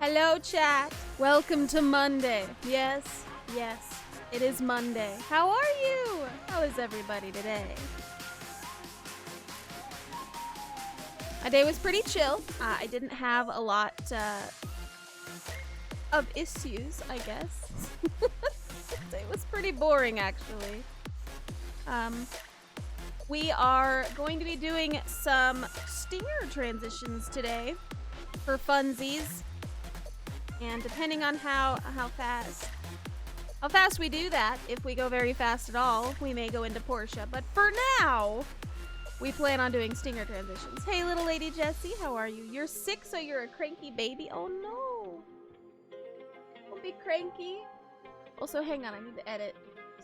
Hello, chat. Welcome to Monday. Yes, yes, it is Monday. How are you? How is everybody today? My day was pretty chill. I didn't have a lot of issues, I guess. It was pretty boring, actually. We are going to be doing some stinger transitions today for funsies. And depending on how fast we do that, if we go very fast at all, we may go into Portia. But for now, we plan on doing stinger transitions. Hey, little lady Jessie, how are you? You're sick, so you're a cranky baby? Oh no. Don't be cranky. Also, hang on, I need to edit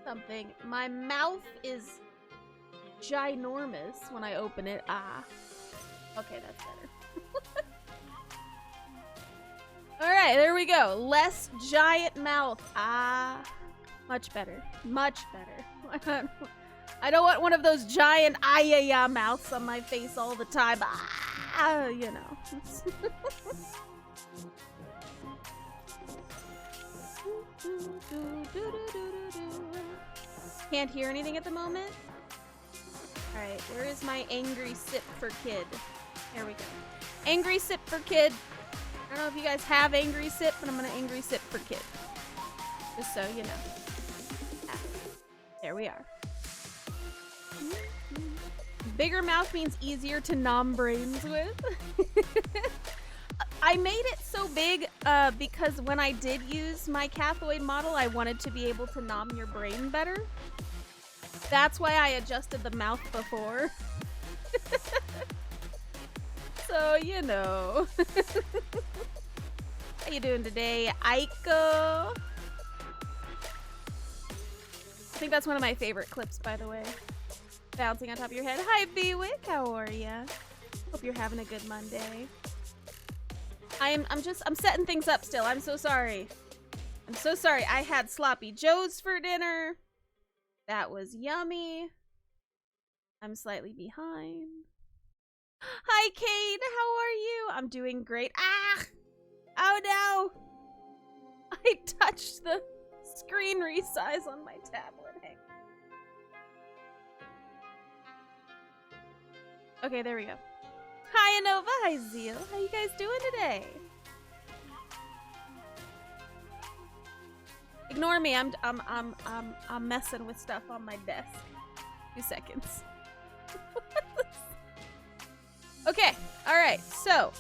something. My mouth is ginormous when I open it. Okay, that's better. Alright, there we go. Less giant mouth. Much better. Much better. I don't want one of those giant ah-ya-ya mouths on my face all the time. You know. Can't hear anything at the moment? Alright, where is my angry sip for kid? There we go. Angry sip for kid. I don't know if you guys have angry sip, but I'm gonna angry sip for kid. Just so you know. There we are. Bigger mouth means easier to nom brains with. I made it so big because when I did use my cathoid model, I wanted to be able to nom your brain better. That's why I adjusted the mouth before. So, you know. How you doing today, Aiko? I think that's one of my favorite clips, by the way. Bouncing on top of your head. Hi, Bewick. How are ya? Hope you're having a good Monday. I'm setting things up still. I'm so sorry. I'm so sorry. I had sloppy joes for dinner. That was yummy. I'm slightly behind. Hi, Kate. How are you? I'm doing great. Oh no! I touched the screen resize on my tablet. Hang on. Okay, there we go. Hi, Anova. Hi, Zeal. How you guys doing today? Ignore me. I'm messing with stuff on my desk. 2 seconds. Okay. All right. So,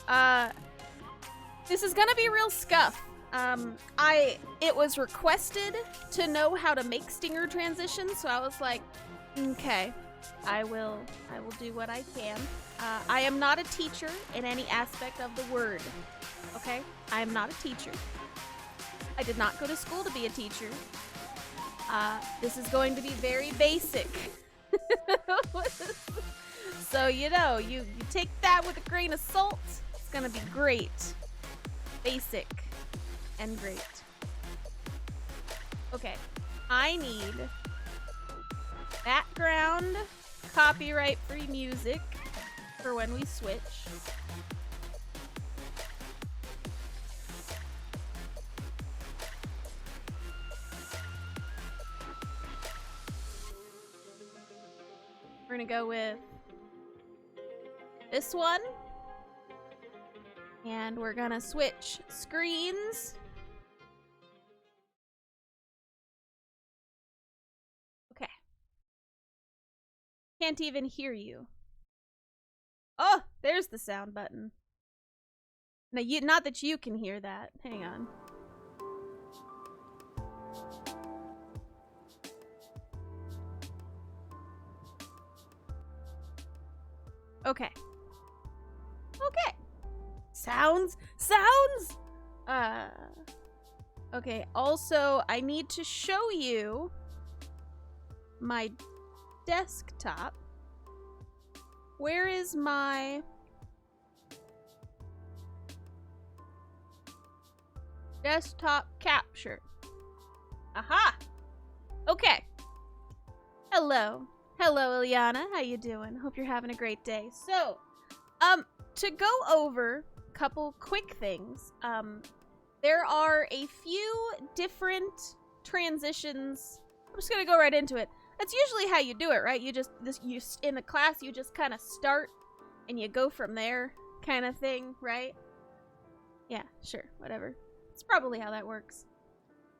this is gonna be real scuff. It was requested to know how to make stinger transitions, so I was like, okay, I will do what I can. I am not a teacher in any aspect of the word, okay? I am not a teacher. I did not go to school to be a teacher. This is going to be very basic. So, you know, you take that with a grain of salt. It's gonna be great. Basic and great. Okay, I need background copyright-free music for when we switch. We're gonna go with this one. And we're gonna switch screens. Okay. Can't even hear you. Oh, there's the sound button. Now, not that you can hear that. Hang on. Okay. Okay. Sounds! Okay, also, I need to show you my desktop. Where is my desktop capture? Aha! Okay. Hello. Hello, Ilyana. How you doing? Hope you're having a great day. So, to go over a couple quick things, there are a few different transitions. I'm just gonna go right into it. That's usually how you do it, right? You in the class, you just kind of start and you go from there, kind of thing, right? Yeah, sure, whatever. It's probably how that works.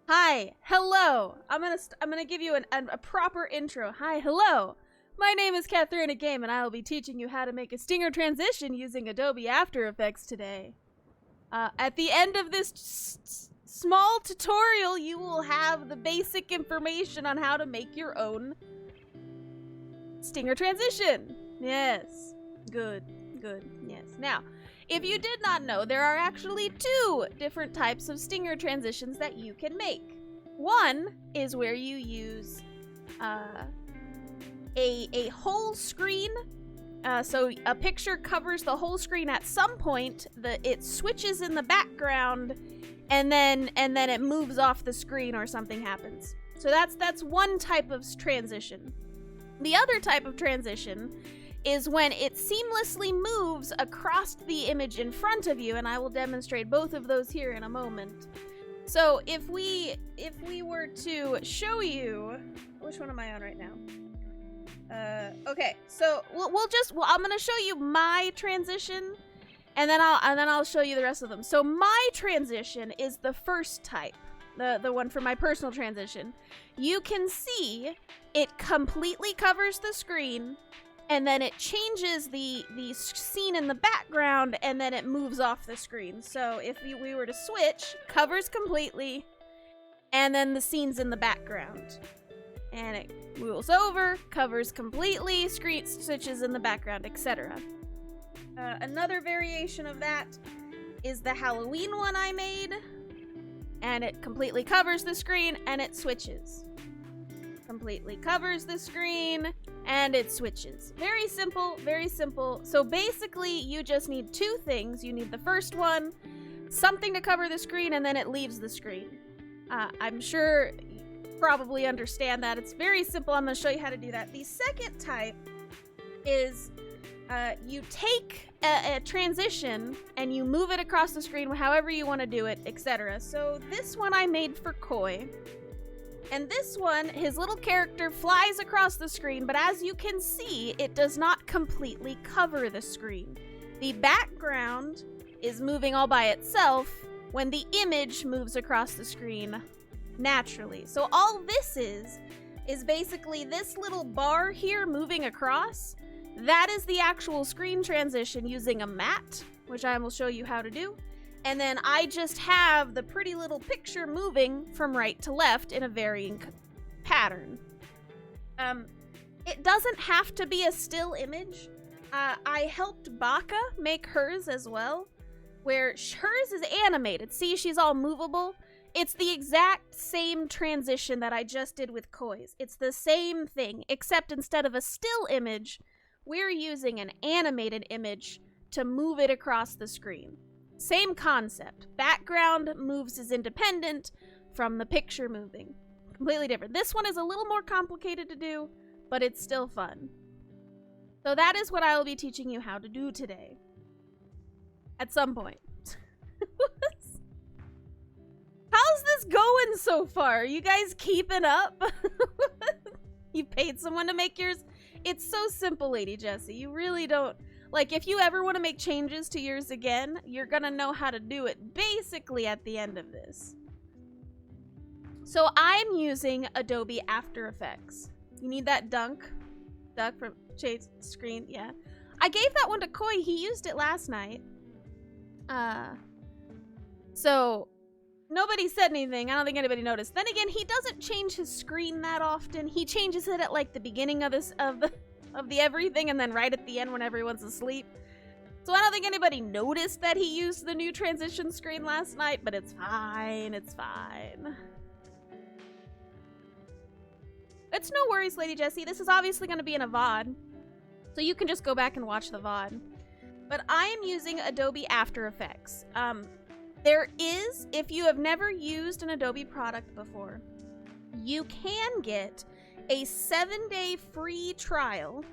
Hi, hello. I'm gonna give you a proper intro. Hi, hello. My name is CathrenaGame, and I will be teaching you how to make a stinger transition using Adobe After Effects today. At the end of this small tutorial, you will have the basic information on how to make your own stinger transition. Yes, good, yes. Now, if you did not know, there are actually 2 different types of stinger transitions that you can make. One is where you use a whole screen. So a picture covers the whole screen at some point. It switches in the background, and then it moves off the screen or something happens. So that's one type of transition. The other type of transition is when it seamlessly moves across the image in front of you, and I will demonstrate both of those here in a moment. So if we were to show you, which one am I on right now? Okay, so I'm gonna show you my transition, and then I'll show you the rest of them. So my transition is the first type, the one for my personal transition. You can see it completely covers the screen, and then it changes the scene in the background, and then it moves off the screen. So if we were to switch, covers completely, and then the scene's in the background. And it moves over, covers completely, screen switches in the background, etc. Another variation of that is the Halloween one I made. And it completely covers the screen, and it switches. Completely covers the screen, and it switches. Very simple, very simple. So basically, you just need 2 things. You need the first one, something to cover the screen, and then it leaves the screen. I'm sure probably understand that. It's very simple. I'm going to show you how to do that. The second type is you take a transition and you move it across the screen however you want to do it, etc. So this one I made for Koi. And this one, his little character flies across the screen, but as you can see, it does not completely cover the screen. The background is moving all by itself when the image moves across the screen naturally. So all this is basically this little bar here moving across. That is the actual screen transition using a matte, which I will show you how to do. And then I just have the pretty little picture moving from right to left in a varying pattern. It doesn't have to be a still image. I helped Baka make hers as well, where hers is animated. See, she's all movable. It's the exact same transition that I just did with Koi's. It's the same thing, except instead of a still image, we're using an animated image to move it across the screen. Same concept. Background moves as independent from the picture moving. Completely different. This one is a little more complicated to do, but it's still fun. So that is what I will be teaching you how to do today. At some point. How's this going so far? Are you guys keeping up? You paid someone to make yours? It's so simple, Lady Jessie. You really don't... Like, if you ever want to make changes to yours again, you're gonna know how to do it basically at the end of this. So I'm using Adobe After Effects. You need that duck from Shade's screen, yeah. I gave that one to Koi. He used it last night. So nobody said anything. I don't think anybody noticed. Then again, he doesn't change his screen that often. He changes it at like the beginning of the everything, and then right at the end when everyone's asleep. So I don't think anybody noticed that he used the new transition screen last night, but it's fine. It's fine. It's no worries, Lady Jessie. This is obviously going to be in a VOD, so you can just go back and watch the VOD. But I am using Adobe After Effects. There is, if you have never used an Adobe product before, you can get a 7-day free trial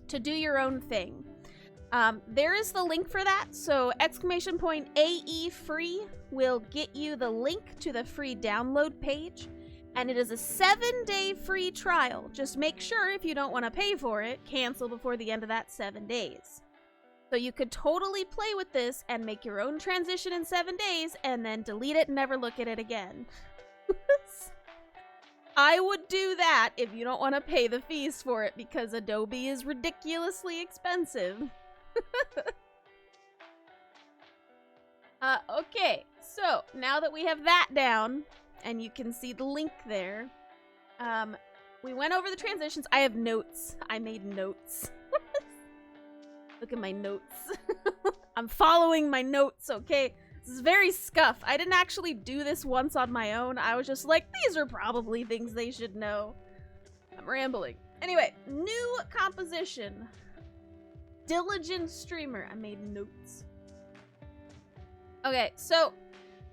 to do your own thing. There is the link for that, so !AE free will get you the link to the free download page, and it is a 7-day free trial. Just make sure if you don't want to pay for it, cancel before the end of that 7 days. So you could totally play with this and make your own transition in 7 days, and then delete it and never look at it again. I would do that if you don't want to pay the fees for it, because Adobe is ridiculously expensive. Okay, so now that we have that down, and you can see the link there, we went over the transitions. I have notes. I made notes. Look at my notes. I'm following my notes, okay? This is very scuff. I didn't actually do this once on my own. I was just like, these are probably things they should know. I'm rambling. Anyway, new composition. Diligent streamer. I made notes. Okay, so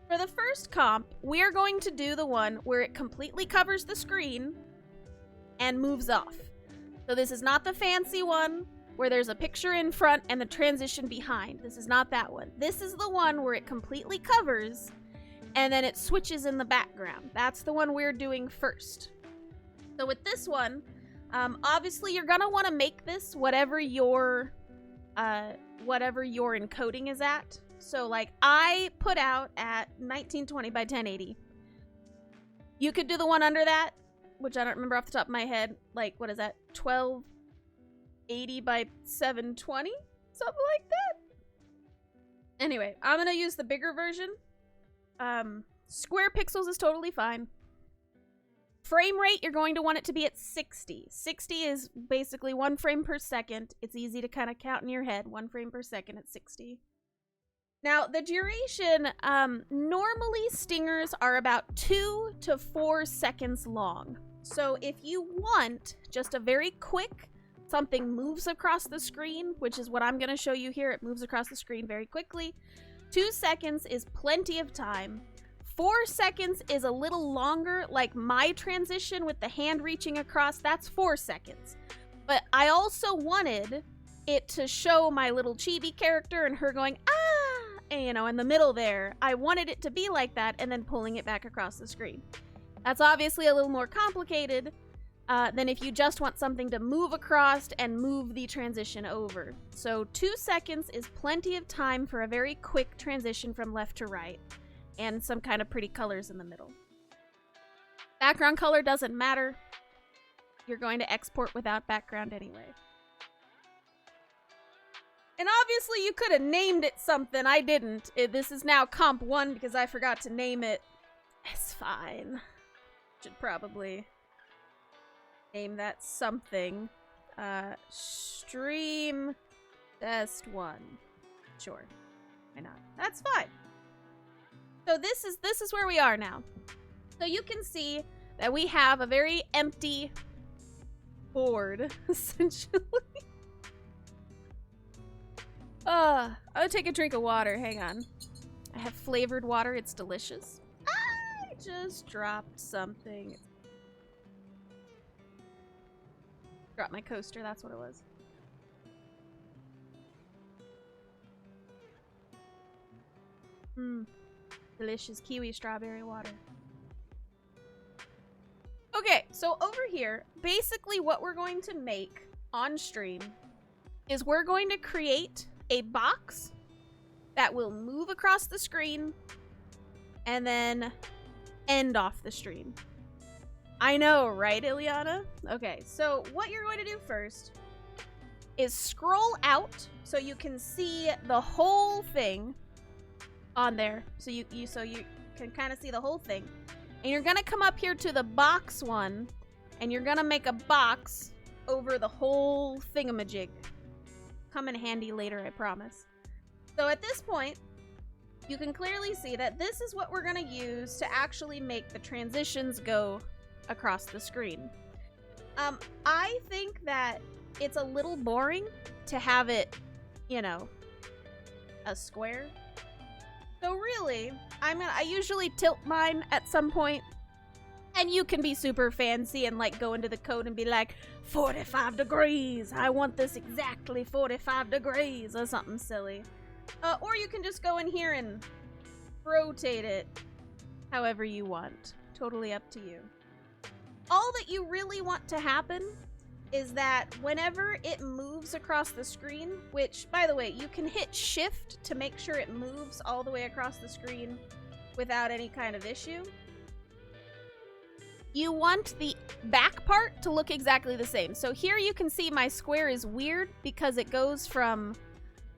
for the first comp, we are going to do the one where it completely covers the screen and moves off. So this is not the fancy one where there's a picture in front and the transition behind. This is not that one. This is the one where it completely covers and then it switches in the background. That's the one we're doing first. So with this one, obviously you're gonna want to make this whatever your encoding is at. So like I put out at 1920 by 1080. You could do the one under that, which I don't remember off the top of my head. Like, what is that? 1280 by 720? Something like that. Anyway, I'm gonna use the bigger version. Square pixels is totally fine. Frame rate, you're going to want it to be at 60. 60 is basically 1 frame per second. It's easy to kind of count in your head. 1 frame per second at 60. Now, the duration, normally stingers are about 2 to 4 seconds long. So if you want just a very quick, something moves across the screen, which is what I'm going to show you here. It moves across the screen very quickly. 2 seconds is plenty of time. 4 seconds is a little longer, like my transition with the hand reaching across, that's 4 seconds. But I also wanted it to show my little chibi character and her going, ah, and, you know, in the middle there. I wanted it to be like that and then pulling it back across the screen. That's obviously a little more complicated than if you just want something to move across and move the transition over. So 2 seconds is plenty of time for a very quick transition from left to right. And some kind of pretty colors in the middle. Background color doesn't matter. You're going to export without background anyway. And obviously you could have named it something. I didn't. This is now comp 1 because I forgot to name it. It's fine. Should probably name that something. Stream test 1. Sure. Why not? That's fine. So this is where we are now. So you can see that we have a very empty board, essentially. I'm gonna take a drink of water. Hang on. I have flavored water. It's delicious. I just dropped something. Dropped my coaster. That's what it was. Delicious kiwi strawberry water. Okay, so over here, basically what we're going to make on stream is we're going to create a box that will move across the screen and then end off the stream. I know, right, Ileana? Okay, so what you're going to do first is scroll out so you can see the whole thing on there, so you can kind of see the whole thing. And you're gonna come up here to the box one, and you're gonna make a box over the whole thingamajig. Come in handy later, I promise. So at this point, you can clearly see that this is what we're gonna use to actually make the transitions go across the screen. I think that it's a little boring to have it, you know, a square. So really, I usually tilt mine at some point, And you can be super fancy and like go into the code and be like, 45 degrees. I want this exactly 45 degrees or something silly. Or you can just go in here and rotate it however you want. Totally up to you. All that you really want to happen is that whenever it moves across the screen, which, by the way, you can hit shift to make sure it moves all the way across the screen without any kind of issue. You want the back part to look exactly the same. So here you can see my square is weird because it goes from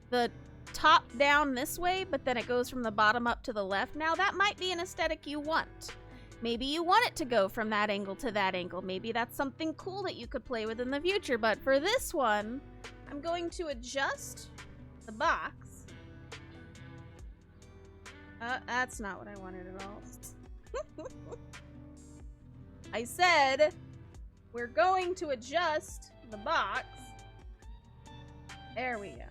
the top down this way, but then it goes from the bottom up to the left. Now that might be an aesthetic you want. Maybe you want it to go from that angle to that angle. Maybe that's something cool that you could play with in the future. But for this one, I'm going to adjust the box. That's not what I wanted at all. I said we're going to adjust the box. There we go.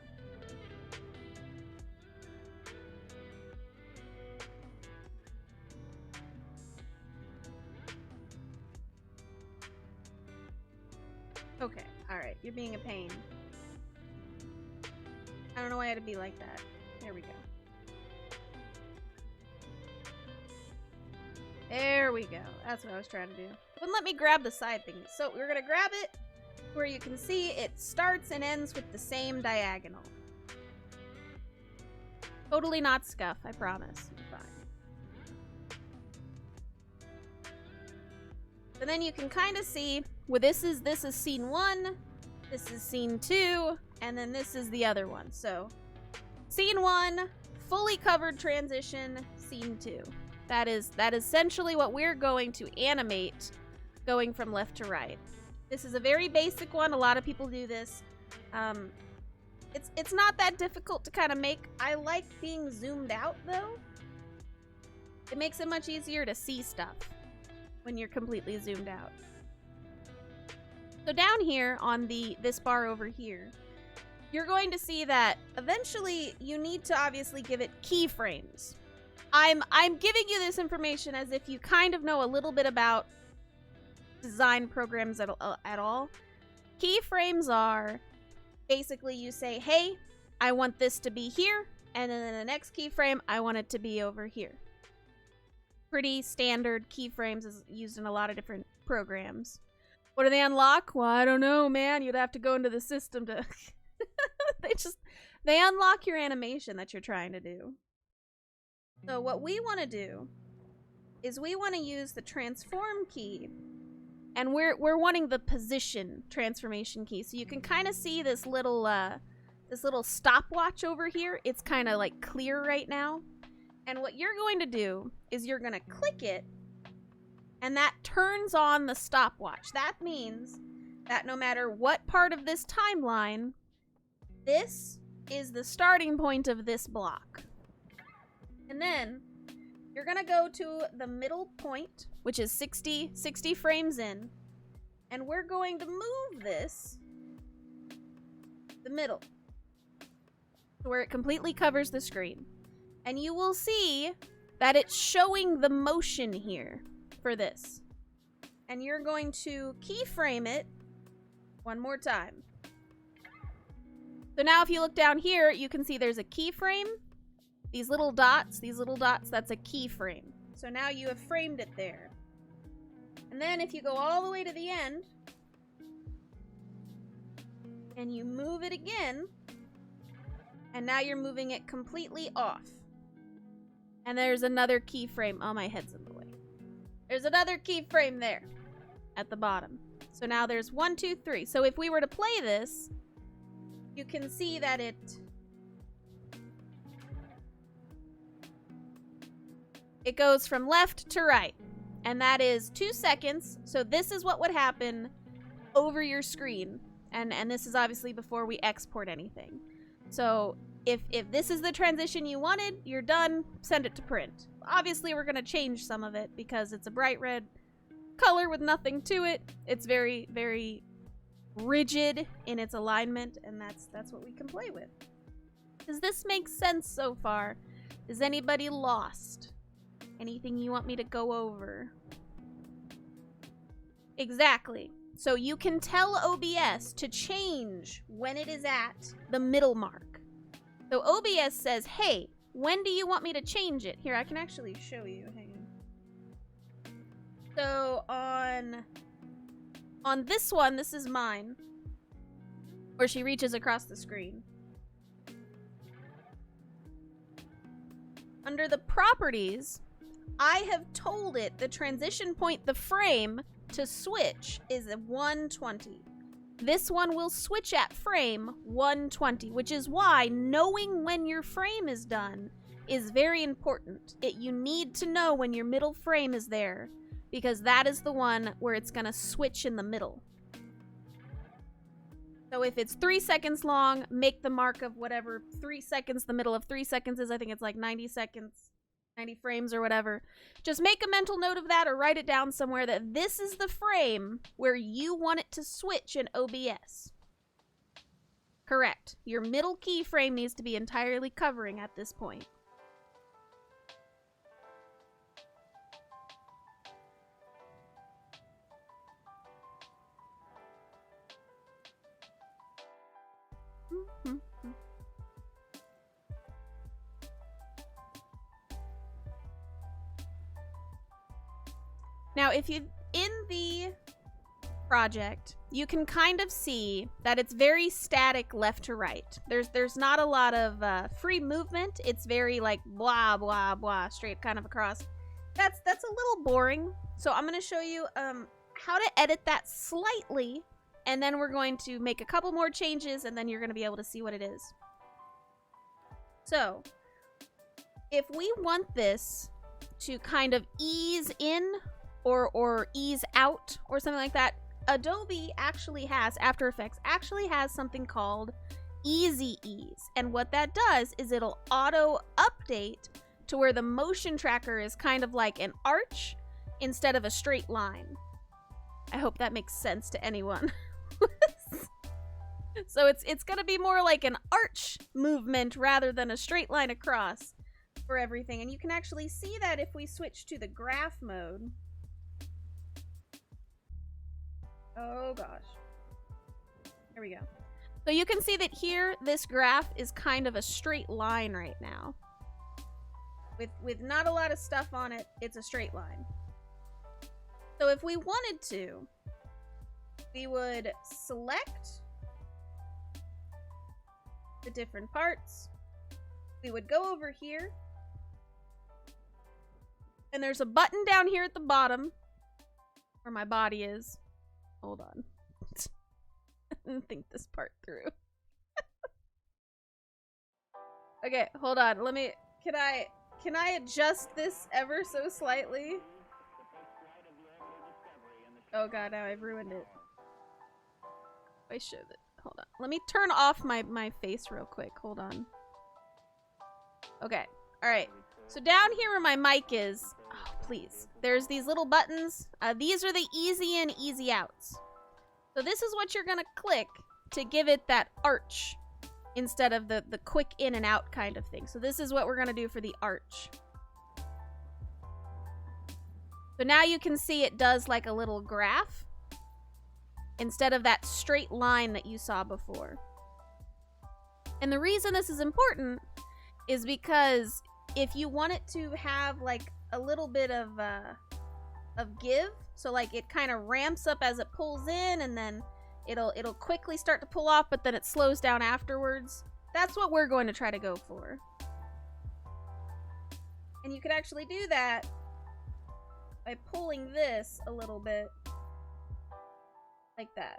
Okay, alright, you're being a pain. I don't know why I had to be like that. There we go. There we go. That's what I was trying to do. It wouldn't let me grab the side thing. So we're gonna grab it where you can see it starts and ends with the same diagonal. Totally not scuff, I promise. Fine. And then you can kind of see, well, this is scene 1, this is scene 2, and then this is the other one. So, scene 1, fully covered transition, scene 2. That is essentially what we're going to animate going from left to right. This is a very basic one. A lot of people do this. It's not that difficult to kind of make. I like being zoomed out, though. It makes it much easier to see stuff when you're completely zoomed out. So down here on this bar over here, you're going to see that eventually you need to obviously give it keyframes. I'm giving you this information as if you kind of know a little bit about design programs at all. Keyframes are basically you say, hey, I want this to be here, and then in the next keyframe, I want it to be over here. Pretty standard keyframes is used in a lot of different programs. What do they unlock? Well, I don't know, man. You'd have to go into the system to... They unlock your animation that you're trying to do. So what we want to do is we want to use the transform key, and we're wanting the position transformation key. So you can kind of see this little stopwatch over here. It's kind of like clear right now. And what you're going to do is you're going to click it, and that turns on the stopwatch. That means that no matter what part of this timeline, this is the starting point of this block. And then you're going to go to the middle point, which is 60 frames in, and we're going to move this the middle to where it completely covers the screen. And you will see that it's showing the motion here for this. And you're going to keyframe it one more time. So now if you look down here, you can see there's a keyframe. These little dots, that's a keyframe. So now you have framed it there. And then if you go all the way to the end, and you move it again, and now you're moving it completely off. And there's another keyframe. Oh, my head's in the way. There's another keyframe there at the bottom. So now there's 1, 2, 3. So if we were to play this, you can see that it goes from left to right. And that is 2 seconds. So this is what would happen over your screen. And this is obviously before we export anything. So if this is the transition you wanted, you're done, send it to print. Obviously, we're going to change some of it because it's a bright red color with nothing to it. It's very, very rigid in its alignment, and that's what we can play with. Does this make sense so far? Is anybody lost? Anything you want me to go over? Exactly. So you can tell OBS to change when it is at the middle mark. So OBS says, hey, when do you want me to change it? Here, I can actually show you. Hang on. So on this one, this is mine, where she reaches across the screen. Under the properties, I have told it the transition point, the frame to switch is a 120. This one will switch at frame 120, which is why knowing when your frame is done is very important. You need to know when your middle frame is there, because that is the one where it's gonna switch in the middle. So if it's 3 seconds long, make the mark of whatever 3 seconds the middle of 3 seconds is. I think it's like 90 seconds, 90 frames or whatever. Just make a mental note of that or write it down somewhere that this is the frame where you want it to switch in OBS. Correct. Your middle keyframe needs to be entirely covering at this point. Now, if you in the project, you can kind of see that it's very static left to right. There's not a lot of free movement. It's very like blah blah blah straight kind of across. That's a little boring. So I'm going to show you how to edit that slightly, and then we're going to make a couple more changes, and then you're going to be able to see what it is. So, if we want this to kind of ease in or ease out or something like that, Adobe actually has, After Effects actually has something called Easy Ease. And what that does is it'll auto update to where the motion tracker is kind of like an arch instead of a straight line. I hope that makes sense to anyone. So it's gonna be more like an arch movement rather than a straight line across for everything. And you can actually see that if we switch to the graph mode. Oh gosh. Here we go. So you can see that here, this graph is kind of a straight line right now. With not a lot of stuff on it, it's a straight line. So if we wanted to, we would select the different parts. We would go over here. And there's a button down here at the bottom where my body is. Hold on. I didn't think this part through. Okay, hold on. Let me... Can I adjust this ever so slightly? Oh god, now I've ruined it. I should. Hold on. Let me turn off my face real quick. Hold on. Okay. Alright. So down here where my mic is, oh, please, there's these little buttons. These are the easy in, easy outs. So this is what you're gonna click to give it that arch instead of the quick in and out kind of thing. So this is what we're gonna do for the arch. So now you can see it does like a little graph instead of that straight line that you saw before. And the reason this is important is because if you want it to have like a little bit of give, so like it kind of ramps up as it pulls in and then it'll quickly start to pull off, but then it slows down afterwards. That's what we're going to try to go for. And you can actually do that by pulling this a little bit like that.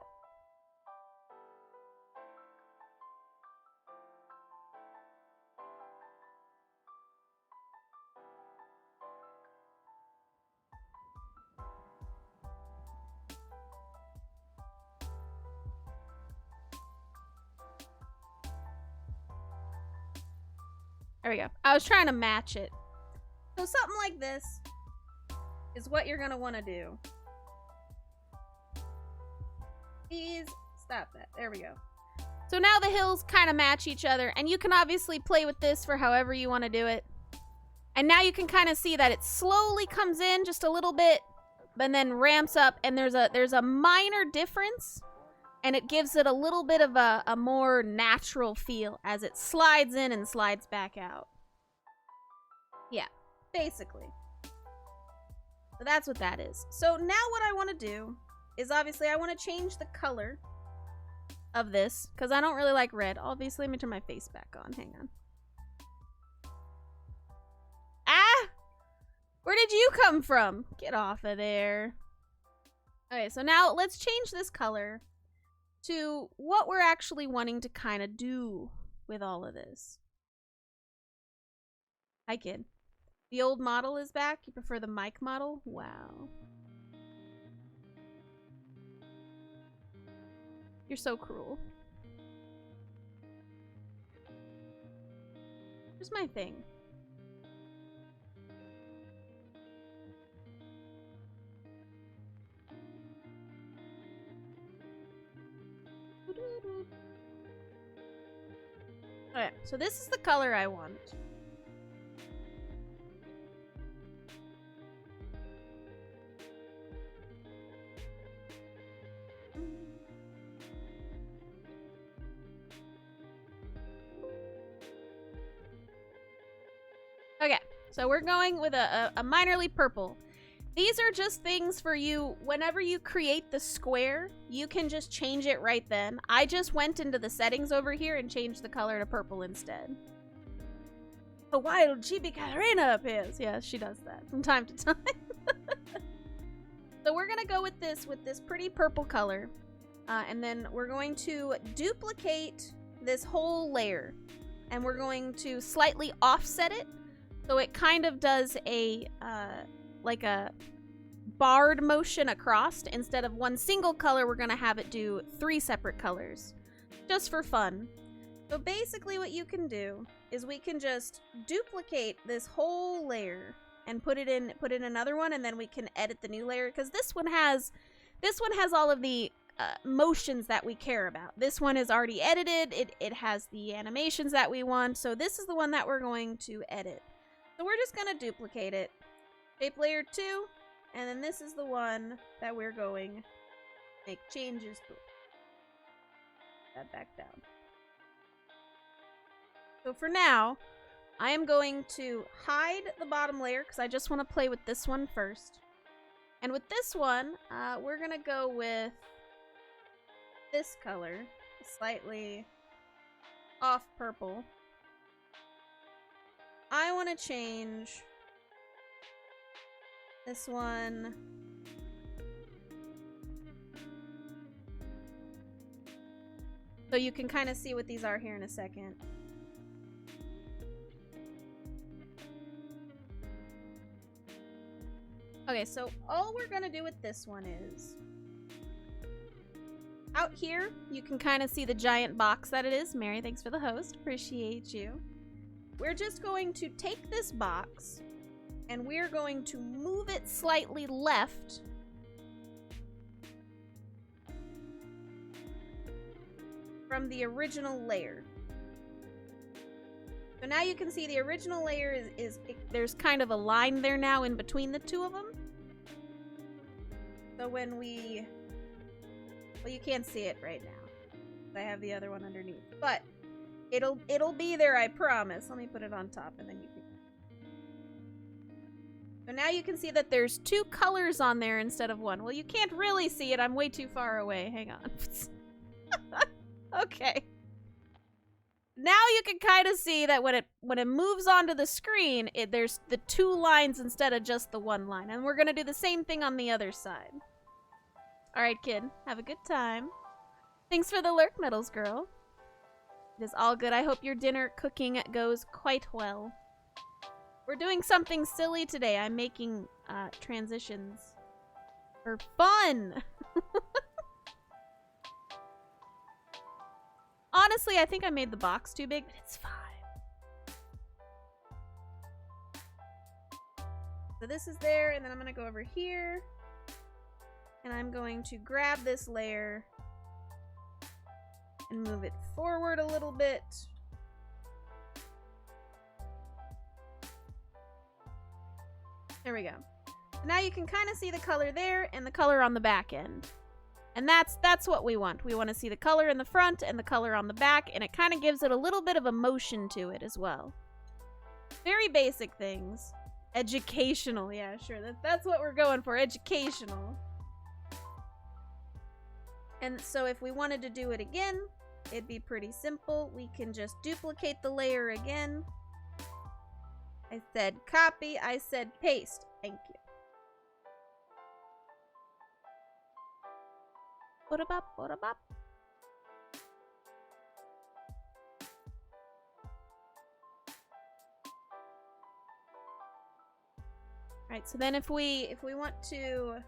There we go. I was trying to match it. So something like this is what you're gonna want to do. Please stop that. There we go. So now the hills kind of match each other, and you can obviously play with this for however you want to do it. And now you can kind of see that it slowly comes in just a little bit, but then ramps up, and there's a minor difference, and it gives it a little bit of a more natural feel as it slides in and slides back out. Yeah, basically. So that's what that is. So now what I want to do is, obviously, I want to change the color of this, because I don't really like red. Obviously, let me turn my face back on. Hang on. Ah! Where did you come from? Get off of there. Okay, so now let's change this color to what we're actually wanting to kind of do with all of this. Hi, kid. The old model is back? You prefer the mic model? Wow. You're so cruel. Here's my thing. Okay, so this is the color I want. Okay, so we're going with a minorly purple. These are just things for you, whenever you create the square, you can just change it right then. I just went into the settings over here and changed the color to purple instead. A wild chibi Katharina appears. Yeah, she does that from time to time. So we're gonna go with this pretty purple color. And then we're going to duplicate this whole layer. And we're going to slightly offset it, so it kind of does a, like a barred motion across. Instead of one single color, we're gonna have it do 3 separate colors, just for fun. So basically what you can do is we can just duplicate this whole layer and put in another one, and then we can edit the new layer, because this one has all of the motions that we care about. This one is already edited. It has the animations that we want, so this is the one that we're going to edit. So we're just gonna duplicate it. Shape layer 2, and then this is the one that we're going to make changes to. That back down. So for now, I am going to hide the bottom layer because I just want to play with this one first. And with this one, we're gonna go with this color, slightly off purple. I want to change this one so you can kind of see what these are here in a second. Okay, so all we're gonna do with this one is, out here, you can kind of see the giant box that it is. Mary, thanks for the host. Appreciate you. We're just going to take this box and we're going to move it slightly left from the original layer. So now you can see the original layer there's kind of a line there now in between the two of them. So when we, well, you can't see it right now. I have the other one underneath, but it'll be there, I promise. Let me put it on top and then you can. So now you can see that there's 2 colors on there instead of 1. Well, you can't really see it. I'm way too far away. Hang on. Okay. Now you can kind of see that when it moves onto the screen, there's the 2 lines instead of just the 1 line. And we're going to do the same thing on the other side. Alright, kid. Have a good time. Thanks for the lurk medals, girl. It is all good. I hope your dinner cooking goes quite well. We're doing something silly today. I'm making transitions for fun. Honestly, I think I made the box too big, but it's fine. So this is there, and then I'm going to go over here. And I'm going to grab this layer and move it forward a little bit. There we go. now you can kind of see the color there and the color on the back end. And that's what we want. We want to see the color in the front and the color on the back, and it kind of gives it a little bit of emotion to it as well. Very basic things. Educational, yeah, sure. That's what we're going for, educational. And so if we wanted to do it again, it'd be pretty simple. We can just duplicate the layer again. I said copy, I said paste. Thank you. What about? Alright, so then if we want to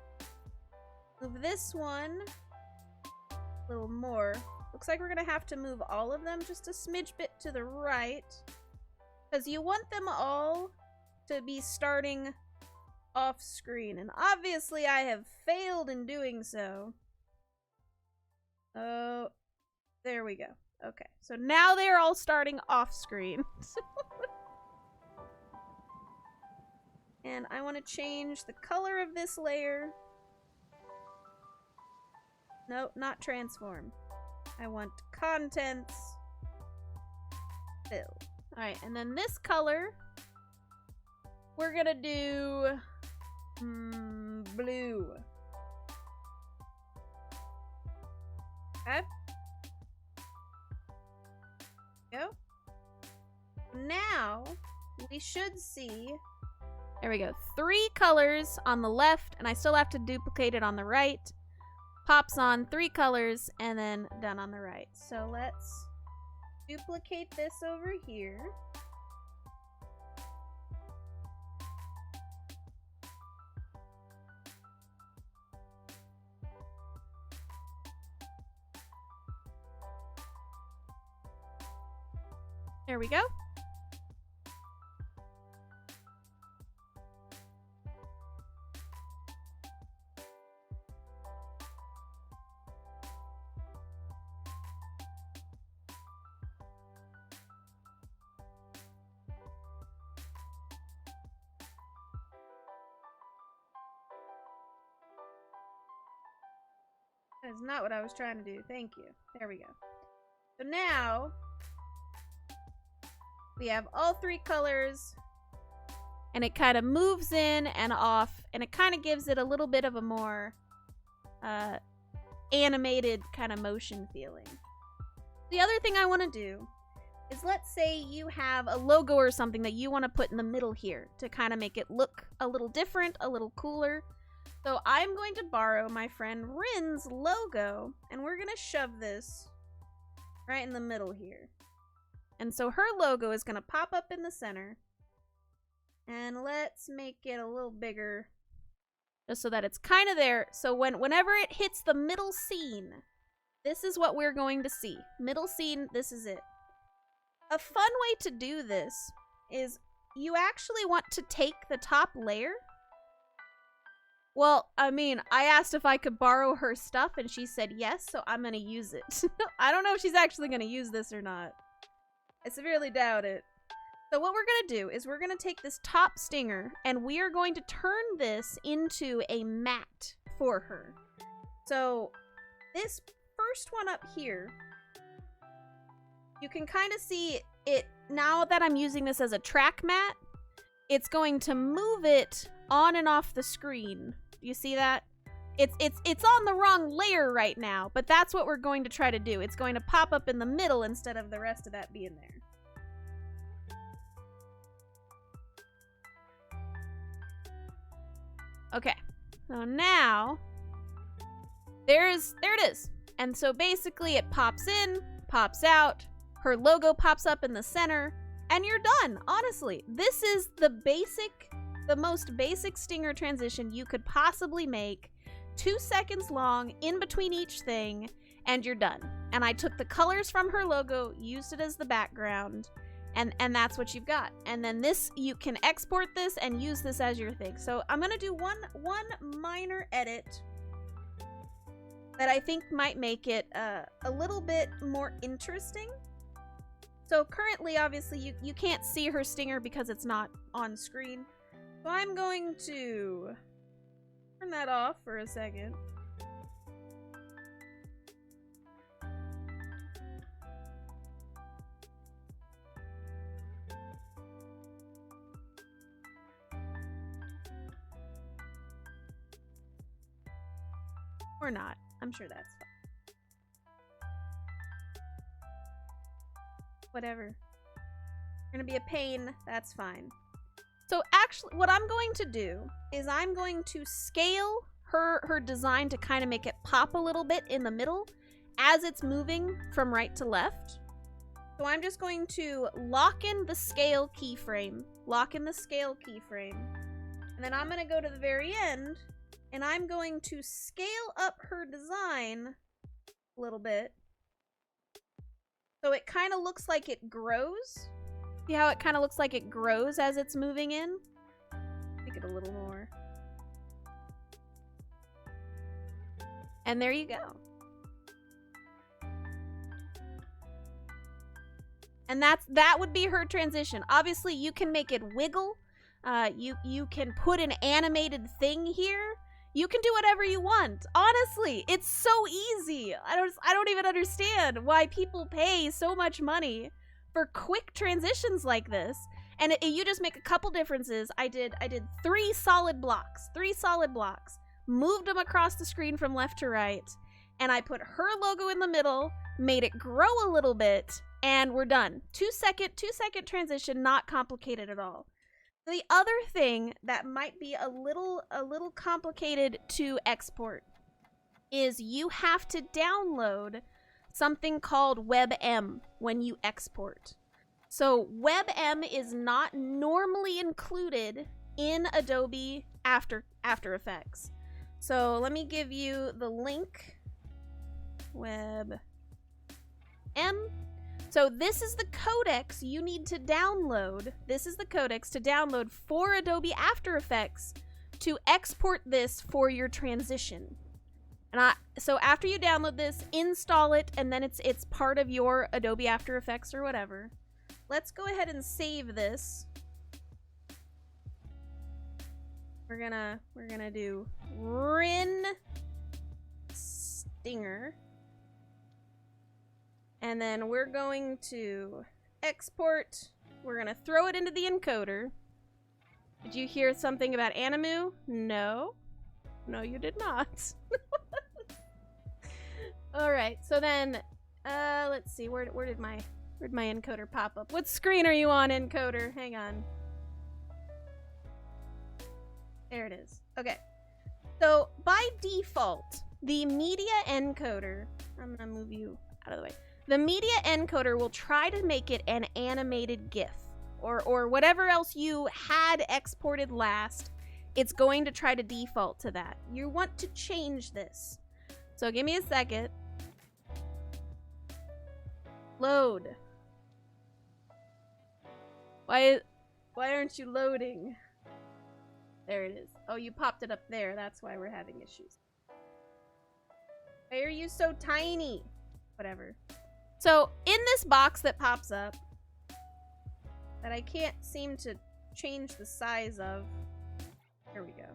move this one a little more, looks like we're gonna have to move all of them just a smidge bit to the right, because you want them all to be starting off screen, and obviously I have failed in doing so. Oh, there we go. Okay, so now they're all starting off screen. And I want to change the color of this layer. Nope, not transform. I want contents fill. Alright, and then this color, we're gonna do blue. Okay. Go. Now, we should see, there we go, 3 colors on the left, and I still have to duplicate it on the right. Pops on 3 colors, and then done on the right. So let's duplicate this over here. There we go. That is not what I was trying to do. Thank you. There we go. So now we have all 3 colors, and it kind of moves in and off, and it kind of gives it a little bit of a more animated kind of motion feeling. The other thing I want to do is, let's say you have a logo or something that you want to put in the middle here to kind of make it look a little different, a little cooler. So I'm going to borrow my friend Rin's logo, and we're going to shove this right in the middle here. And so her logo is going to pop up in the center. And let's make it a little bigger, just so that it's kind of there. So whenever it hits the middle scene, this is what we're going to see. Middle scene, this is it. A fun way to do this is you actually want to take the top layer. Well, I mean, I asked if I could borrow her stuff, and she said yes, so I'm going to use it. I don't know if she's actually going to use this or not. I severely doubt it. So what we're going to do is we're going to take this top stinger, and we are going to turn this into a mat for her. So this first one up here, you can kind of see it, now that I'm using this as a track mat, it's going to move it on and off the screen. You see that? It's on the wrong layer right now, but that's what we're going to try to do. It's going to pop up in the middle instead of the rest of that being there. Okay, so now there it is. And so basically it pops in, pops out, her logo pops up in the center, and you're done. Honestly, this is the most basic stinger transition you could possibly make. 2 seconds long in between each thing, and you're done. And I took the colors from her logo, used it as the background, and that's what you've got. And then this, you can export this and use this as your thing. So I'm gonna do one minor edit that I think might make it a little bit more interesting. So currently, obviously, you can't see her stinger because it's not on screen. So I'm going to Turn that off for a second. Or not. I'm sure that's fine. Whatever. You're gonna be a pain. That's fine. So actually, what I'm going to do is I'm going to scale her design to kind of make it pop a little bit in the middle as it's moving from right to left. So I'm just going to lock in the scale keyframe. Lock in the scale keyframe. And then I'm going to go to the very end and I'm going to scale up her design a little bit. So it kind of looks like it grows. See how it kind of looks like it grows as it's moving in? Make it a little more. And there you go. And that would be her transition. Obviously, you can make it wiggle. You can put an animated thing here. You can do whatever you want. Honestly, it's so easy. I don't even understand why people pay so much money for quick transitions like this. And you just make a couple differences. I did 3 solid blocks. Moved them across the screen from left to right, and I put her logo in the middle, made it grow a little bit, and we're done. 2-second transition, not complicated at all. The other thing that might be a little complicated to export is you have to download something called WebM when you export. So WebM is not normally included in Adobe After Effects. So let me give you the link. WebM. So this is the codex you need to download. This is the codex to download for Adobe After Effects to export this for your transition. And so after you download this, install it, and then it's part of your Adobe After Effects or whatever. Let's go ahead and save this. We're gonna do Rin Stinger. And then we're going to export. We're gonna throw it into the encoder. Did you hear something about Animu? No. No, you did not. Alright, so then let's see, where'd my encoder pop up? What screen are you on, encoder? Hang on. There it is. Okay. So by default, the media encoder, I'm gonna move you out of the way. The media encoder will try to make it an animated GIF or whatever else you had exported last. It's going to try to default to that. You want to change this. So give me a second. Load. Why aren't you loading? There it is. Oh, you popped it up there. That's why we're having issues. Why are you so tiny? Whatever. So, in this box that pops up, that I can't seem to change the size of, there we go.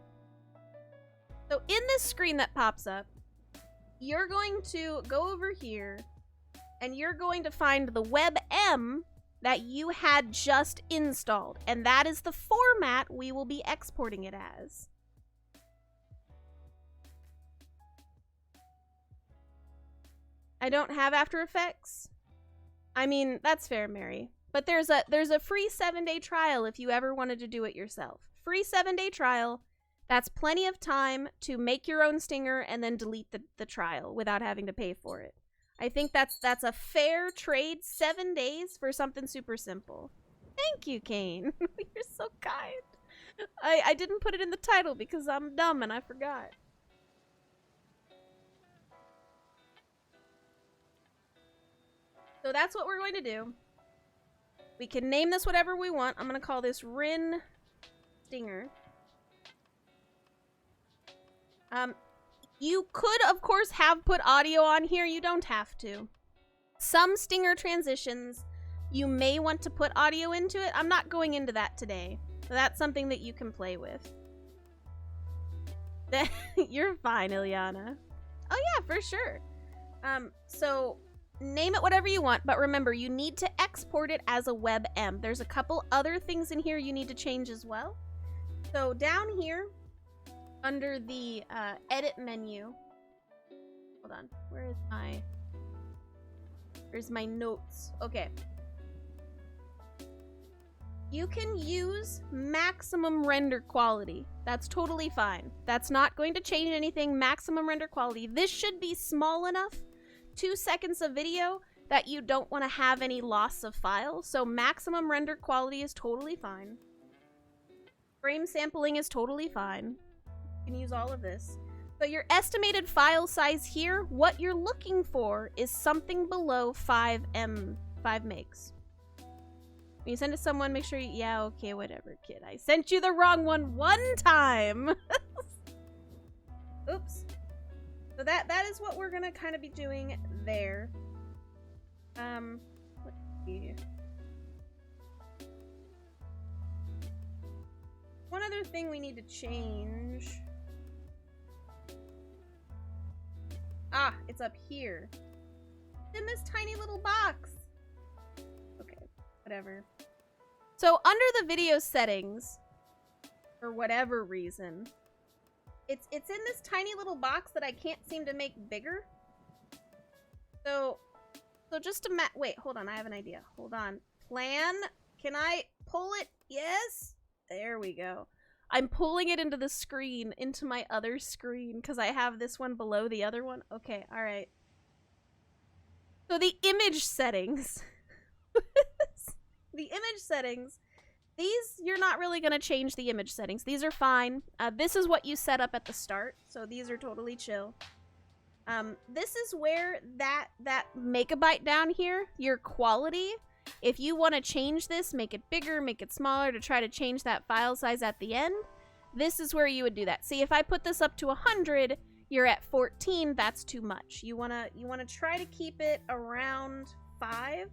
So, in this screen that pops up, you're going to go over here, and you're going to find the WebM that you had just installed, and that is the format we will be exporting it as. I don't have After Effects. I mean, that's fair, Mary. But there's a free 7-day trial if you ever wanted to do it yourself. Free 7-day trial. That's plenty of time to make your own stinger and then delete the trial without having to pay for it. I think that's a fair trade. 7 days for something super simple. Thank you, Kane. You're so kind. I didn't put it in the title because I'm dumb and I forgot. So that's what we're going to do. We can name this whatever we want. I'm going to call this Rin Stinger. You could, of course, have put audio on here. You don't have to. Some stinger transitions, you may want to put audio into it. I'm not going into that today. That's something that you can play with. You're fine, Ilyana. Oh yeah, for sure. So name it whatever you want, but remember, you need to export it as a WebM. There's a couple other things in here you need to change as well. So down here, under the edit menu, hold on, where's my notes? Okay. You can use maximum render quality. That's totally fine. That's not going to change anything. Maximum render quality. This should be small enough, 2 seconds of video, that you don't want to have any loss of file. So maximum render quality is totally fine. Frame sampling is totally fine. You can use all of this. So your estimated file size here, what you're looking for is something below 5 megs. When you send it to someone, make sure you... Yeah, okay, whatever, kid. I sent you the wrong one time! Oops. So that is what we're gonna kind of be doing there. Let's see. One other thing we need to change. Ah, it's up here. It's in this tiny little box. Okay, whatever. So under the video settings, for whatever reason, it's in this tiny little box that I can't seem to make bigger. So just to wait, hold on, I have an idea. Hold on. Plan. Can I pull it? Yes. There we go. I'm pulling it into the screen, into my other screen, because I have this one below the other one. Okay, all right. So the image settings. The image settings. These, you're not really going to change the image settings. These are fine. This is what you set up at the start, so these are totally chill. This is where that megabyte down here, your quality, if you want to change this, make it bigger, make it smaller to try to change that file size at the end, this is where you would do that. See, if I put this up to 100, you're at 14, that's too much. You want to try to keep it around 5.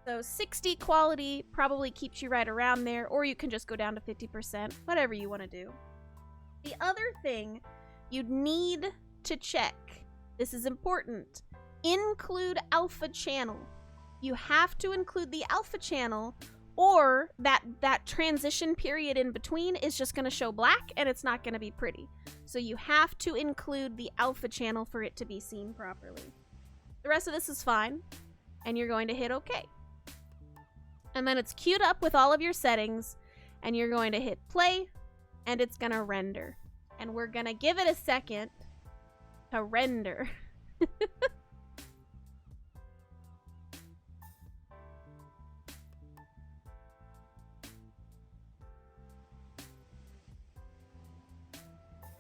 So 60 quality probably keeps you right around there, or you can just go down to 50%, whatever you want to do. The other thing you'd need to check, this is important, include alpha channel. You have to include the alpha channel, or that transition period in between is just going to show black and it's not going to be pretty. So you have to include the alpha channel for it to be seen properly. The rest of this is fine, and you're going to hit OK. And then it's queued up with all of your settings, and you're going to hit play, and it's going to render. And we're going to give it a second to render.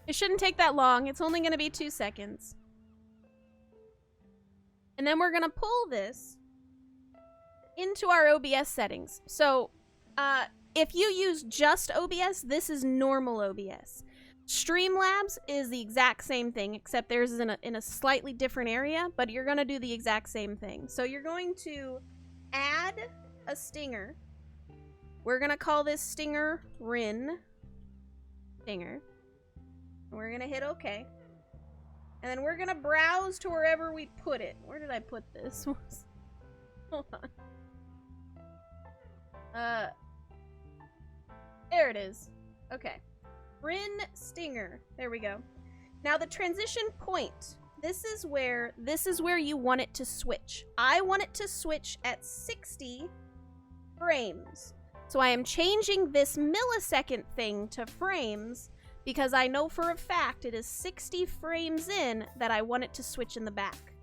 It shouldn't take that long. It's only going to be 2 seconds. And then we're going to pull this into our OBS settings. So, if you use just OBS, this is normal OBS. Streamlabs is the exact same thing, except theirs is in a slightly different area, but you're going to do the exact same thing. So you're going to add a stinger. We're going to call this stinger Rin. Stinger. We're going to hit OK. And then we're going to browse to wherever we put it. Where did I put this? Hold on. There it is. Okay. Rin Stinger. There we go. Now the transition point. This is where you want it to switch. I want it to switch at 60 frames. So I am changing this millisecond thing to frames because I know for a fact it is 60 frames in that I want it to switch in the back.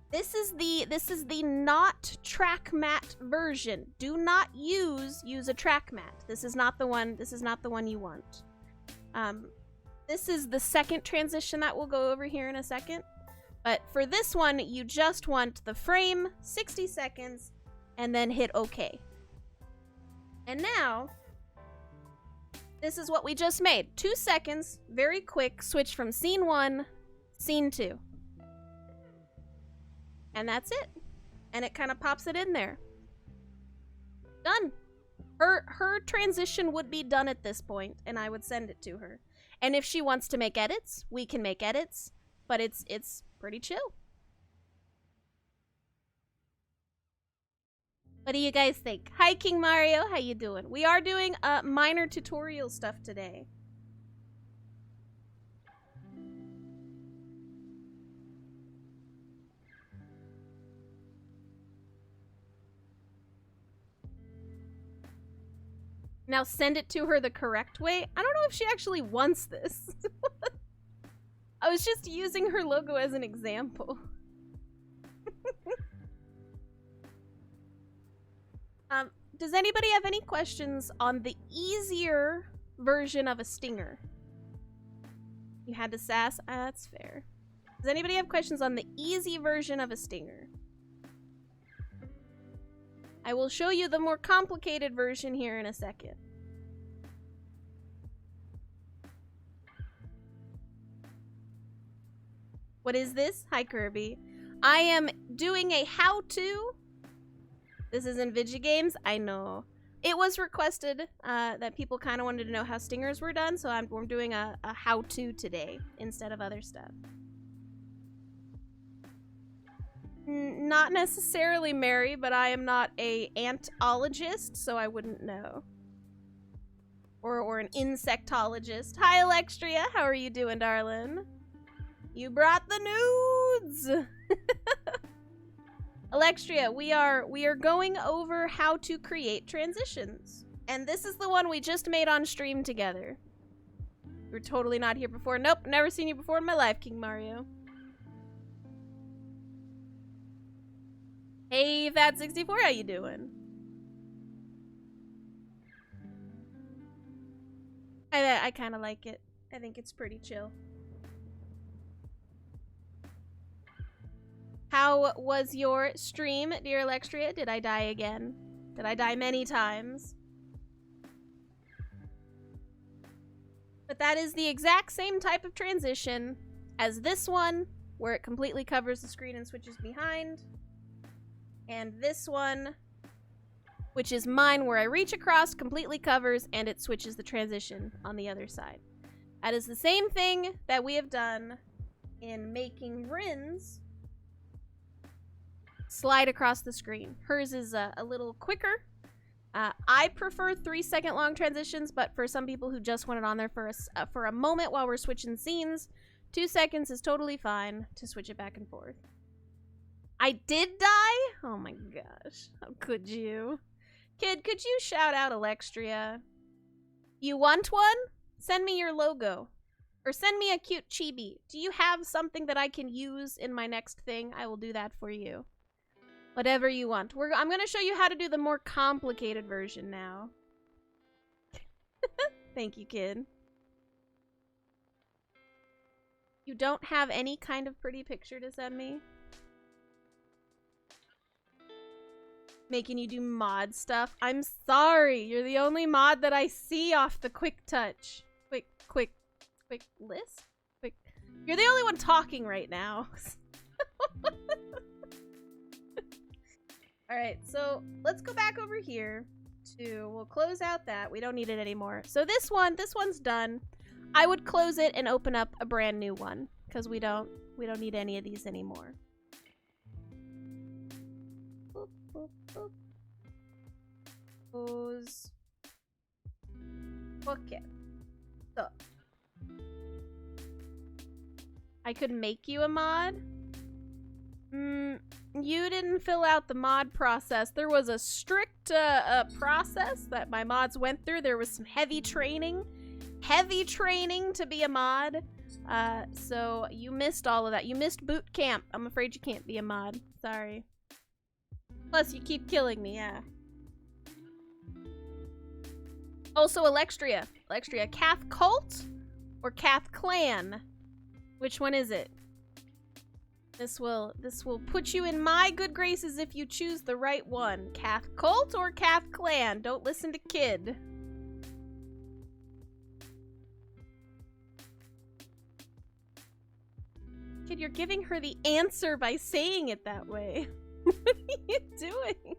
This is the not track matte version. Do not use a track matte. This is not the one you want. This is the second transition that we'll go over here in a second. But for this one, you just want the frame, 60 seconds, and then hit OK. And now, this is what we just made. 2 seconds, very quick, switch from scene 1, scene 2. And that's it. And it kind of pops it in there. Done. Her transition would be done at this point, and I would send it to her. And if she wants to make edits, we can make edits, but it's pretty chill. What do you guys think? Hi, King Mario. How you doing? We are doing minor tutorial stuff today. Now send it to her the correct way. I don't know if she actually wants this. I was just using her logo as an example. Does anybody have any questions on the easier version of a stinger? You had to sass? That's fair. Does anybody have questions on the easy version of a stinger? I will show you the more complicated version here in a second. What is this? Hi, Kirby. I am doing a how-to. This is in VOD, I know. It was requested that people kind of wanted to know how stingers were done, so I'm doing a how-to today instead of other stuff. Not necessarily Mary, but I am not a antologist, so I wouldn't know. Or an insectologist. Hi, Alexstria. How are you doing, darling? You brought the nudes! Alexstria, we are going over how to create transitions. And this is the one we just made on stream together. You're totally not here before. Nope, never seen you before in my life, King Mario. Hey, Fat64, how you doing? I kind of like it. I think it's pretty chill. How was your stream, dear Alexstria? Did I die again? Did I die many times? But that is the exact same type of transition as this one, where it completely covers the screen and switches behind. And this one, which is mine, where I reach across, completely covers, and it switches the transition on the other side. That is the same thing that we have done in making Rin's slide across the screen. Hers is a little quicker. I prefer 3-second long transitions, but for some people who just want it on there for a moment while we're switching scenes, 2 seconds is totally fine to switch it back and forth. I did die? Oh my gosh. How could you? Kid, could you shout out Alexstria? You want one? Send me your logo. Or send me a cute chibi. Do you have something that I can use in my next thing? I will do that for you. Whatever you want. I'm going to show you how to do the more complicated version now. Thank you, kid. You don't have any kind of pretty picture to send me? Making you do mod stuff? I'm sorry. You're the only mod that I see off the quick touch. Quick list? You're the only one talking right now. Alright, so let's go back over here to, we'll close out that. We don't need it anymore. So this one's done. I would close it and open up a brand new one because we don't need any of these anymore. Boop, boop, boop. Close. Okay. So I could make you a mod. You didn't fill out the mod process. There was a strict process that my mods went through. There was some heavy training to be a mod. So you missed all of that. You missed boot camp. I'm afraid you can't be a mod. Sorry. Plus, you keep killing me, yeah. Also, Alexstria. Cath Cult or Cath Clan? Which one is it? This will put you in my good graces if you choose the right one. Cath Cult or Cath Clan? Don't listen to Kid. Kid, you're giving her the answer by saying it that way. What are you doing?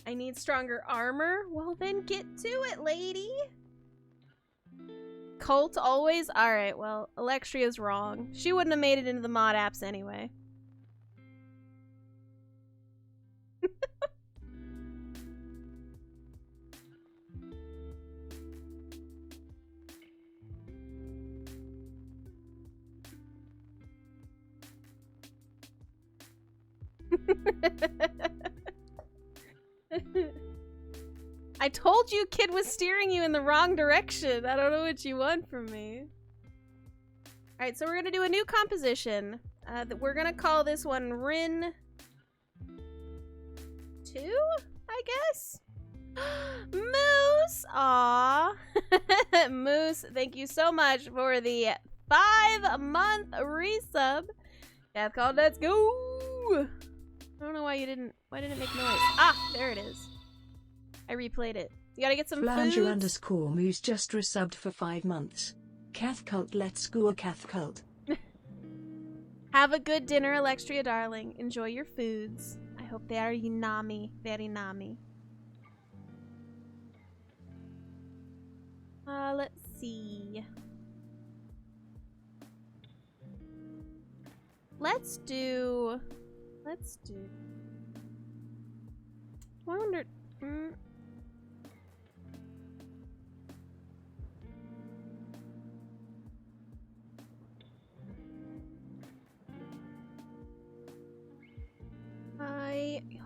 I need stronger armor. Well, then get to it, lady. Cult always? Alright, well, Electria's wrong. She wouldn't have made it into the mod apps anyway. I told you Kid was steering you in the wrong direction. I don't know what you want from me. Alright, so we're gonna do a new composition. We're gonna call this one Rin 2, I guess? Moose! Aww. Moose, thank you so much for the 5-month resub. Death called, let's go! I don't know why you didn't, why didn't it make noise? Ah, there it is. I replayed it. You gotta get some Flanger food. _ Moose just resubbed for 5 months. Cath Cult, let's go Cath Cult. Have a good dinner, Alextria darling. Enjoy your foods. I hope they are yummy, very yummy. Let's see. Let's do. I wonder.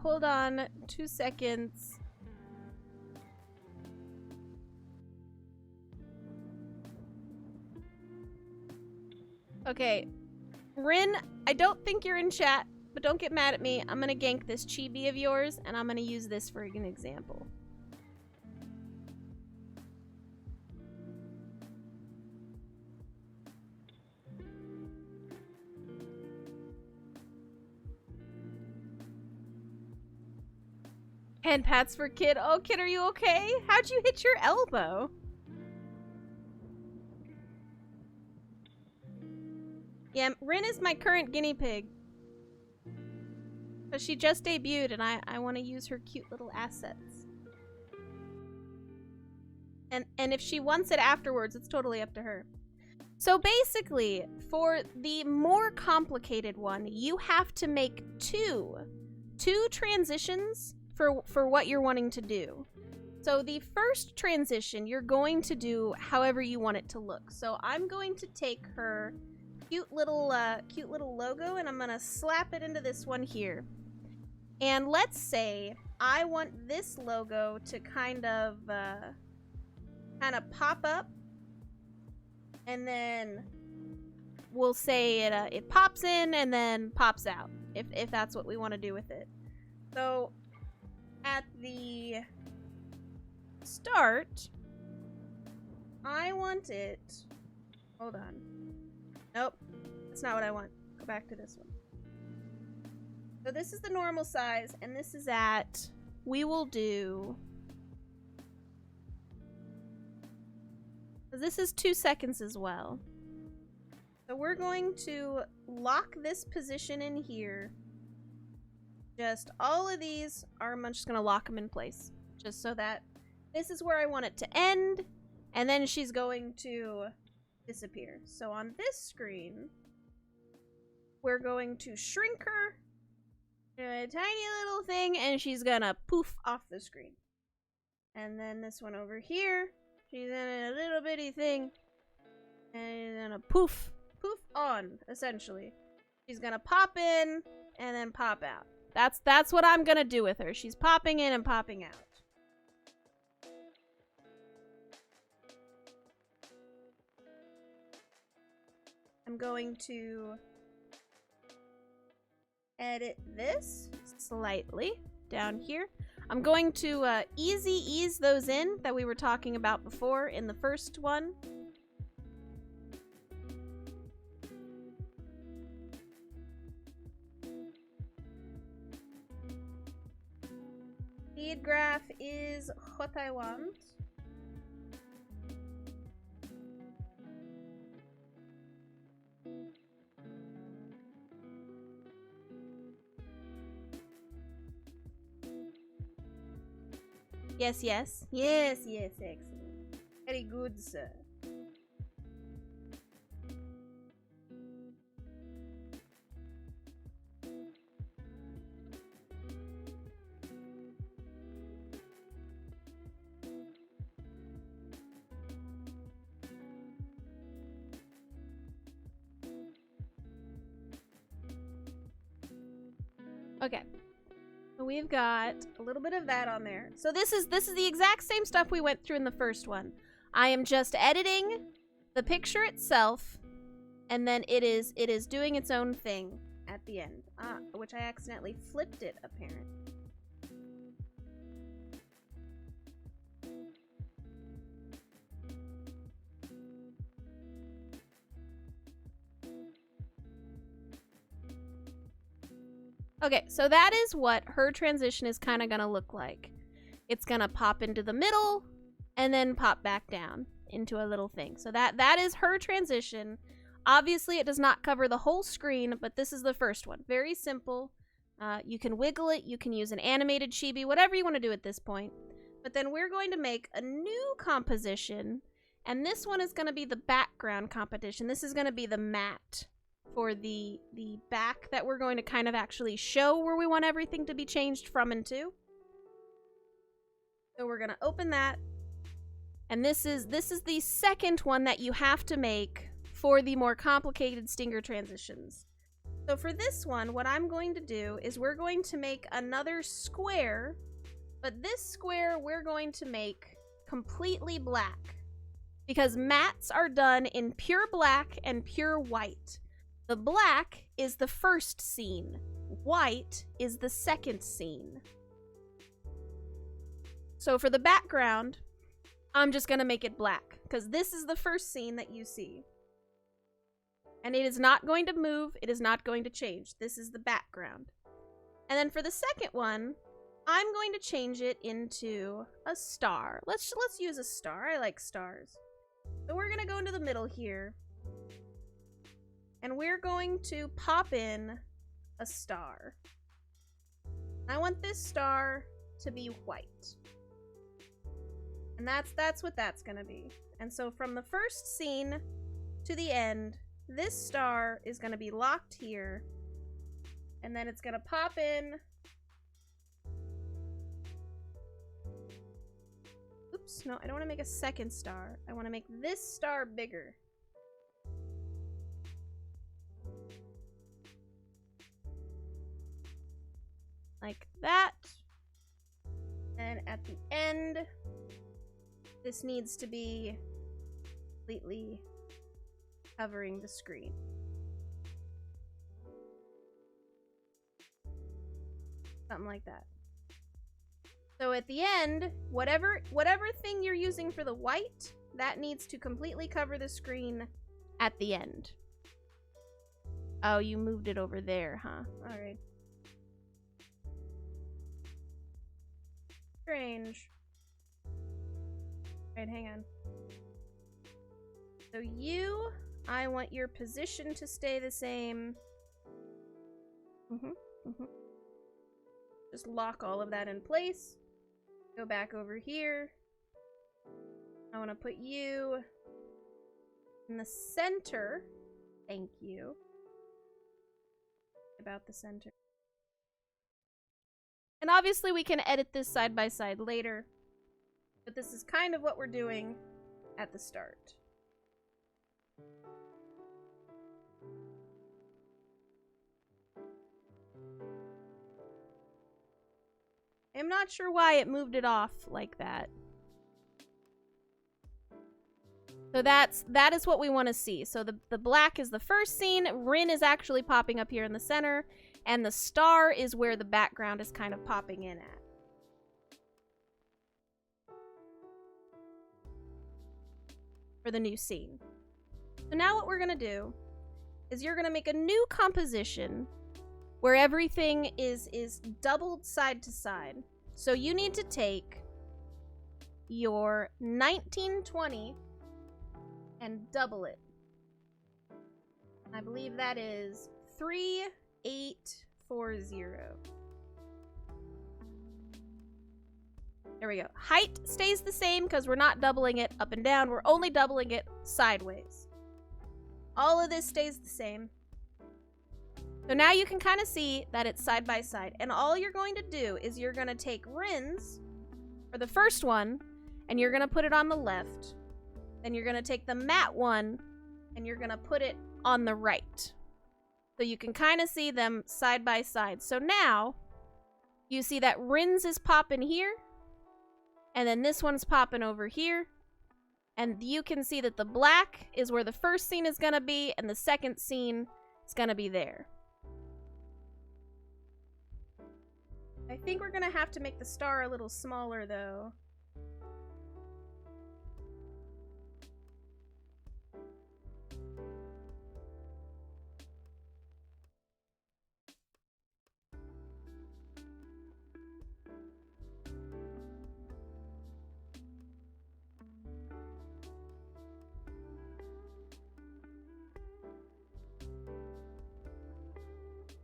Hold on 2 seconds. Okay. Rin, I don't think you're in chat, but don't get mad at me. I'm gonna gank this chibi of yours, and I'm gonna use this for an example. Hand pats for Kid. Oh, Kid, are you okay? How'd you hit your elbow? Yeah, Rin is my current guinea pig. But she just debuted, and I want to use her cute little assets. And if she wants it afterwards, it's totally up to her. So basically, for the more complicated one, you have to make two transitions for what you're wanting to do. So the first transition, you're going to do however you want it to look. So I'm going to take her cute little logo, and I'm gonna slap it into this one here. And let's say I want this logo to kind of pop up, and then we'll say it pops in and then pops out, if that's what we want to do with it. So at the start, I want it. Hold on. Nope, that's not what I want. Go back to this one. So this is the normal size, and this is at. We will do. This is 2 seconds as well. So we're going to lock this position in here. Just all of these I'm just gonna lock them in place, just so that this is where I want it to end, and then she's going to disappear. So on this screen, we're going to shrink her to a tiny little thing, and she's gonna poof off the screen. And then this one over here, she's in a little bitty thing, and then a poof on, essentially. She's gonna pop in and then pop out. That's what I'm gonna do with her. She's popping in and popping out. I'm going to edit this slightly down here. I'm going to ease those in that we were talking about before in the first one. Feed graph is what I want. Yes, yes. Yes, yes, excellent. Very good, sir. Okay. So we've got a little bit of that on there. So this is the exact same stuff we went through in the first one. I am just editing the picture itself, and then it is doing its own thing at the end. Which I accidentally flipped it, apparently. Okay, so that is what her transition is kind of going to look like. It's going to pop into the middle and then pop back down into a little thing. So that is her transition. Obviously, it does not cover the whole screen, but this is the first one. Very simple. You can wiggle it. You can use an animated chibi, whatever you want to do at this point. But then we're going to make a new composition, and this one is going to be the background composition. This is going to be the matte for the back that we're going to kind of actually show where we want everything to be changed from and to. So we're going to open that. And this is the second one that you have to make for the more complicated stinger transitions. So for this one, what I'm going to do is we're going to make another square, but this square we're going to make completely black, because mattes are done in pure black and pure white. The black is the first scene. White is the second scene. So for the background, I'm just going to make it black, because this is the first scene that you see. And it is not going to move. It is not going to change. This is the background. And then for the second one, I'm going to change it into a star. Let's use a star. I like stars. So we're going to go into the middle here. And we're going to pop in a star. I want this star to be white. And that's what that's going to be. And so from the first scene to the end, this star is going to be locked here. And then it's going to pop in. Oops, no, I don't want to make a second star. I want to make this star bigger. Like that. And at the end, this needs to be completely covering the screen. Something like that. So at the end, whatever thing you're using for the white, that needs to completely cover the screen at the end. Oh, you moved it over there, huh? All right. Strange. Alright, hang on. So I want your position to stay the same. Just lock all of that in place. Go back over here. I want to put you in the center. Thank you. About the center. And obviously we can edit this side by side later. But this is kind of what we're doing at the start. I'm not sure why it moved it off like that. So that is what we want to see. So the black is the first scene. Rin is actually popping up here in the center. And the star is where the background is kind of popping in at. For the new scene. So now what we're going to do is you're going to make a new composition where everything is doubled side to side. So you need to take your 1920 and double it. I believe that is 3840. There we go. Height stays the same because we're not doubling it up and down. We're only doubling it sideways. All of this stays the same. So now you can kind of see that it's side by side. And all you're going to do is you're going to take Rin's for the first one, and you're going to put it on the left. Then you're going to take the matte one, and you're going to put it on the right. So you can kind of see them side by side. So now you see that Rin's is popping here, and then this one's popping over here. And you can see that the black is where the first scene is going to be, and the second scene is going to be there. I think we're going to have to make the star a little smaller, though.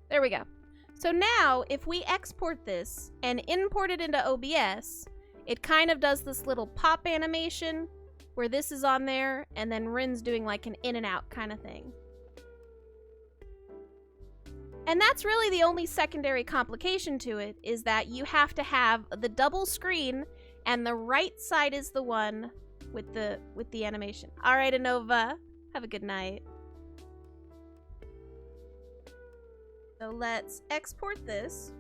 There we go. So now, if we export this and import it into OBS, it kind of does this little pop animation where this is on there, and then Rin's doing like an in and out kind of thing. And that's really the only secondary complication to it, is that you have to have the double screen, and the right side is the one with the animation. All right, Anova, have a good night. So let's export this.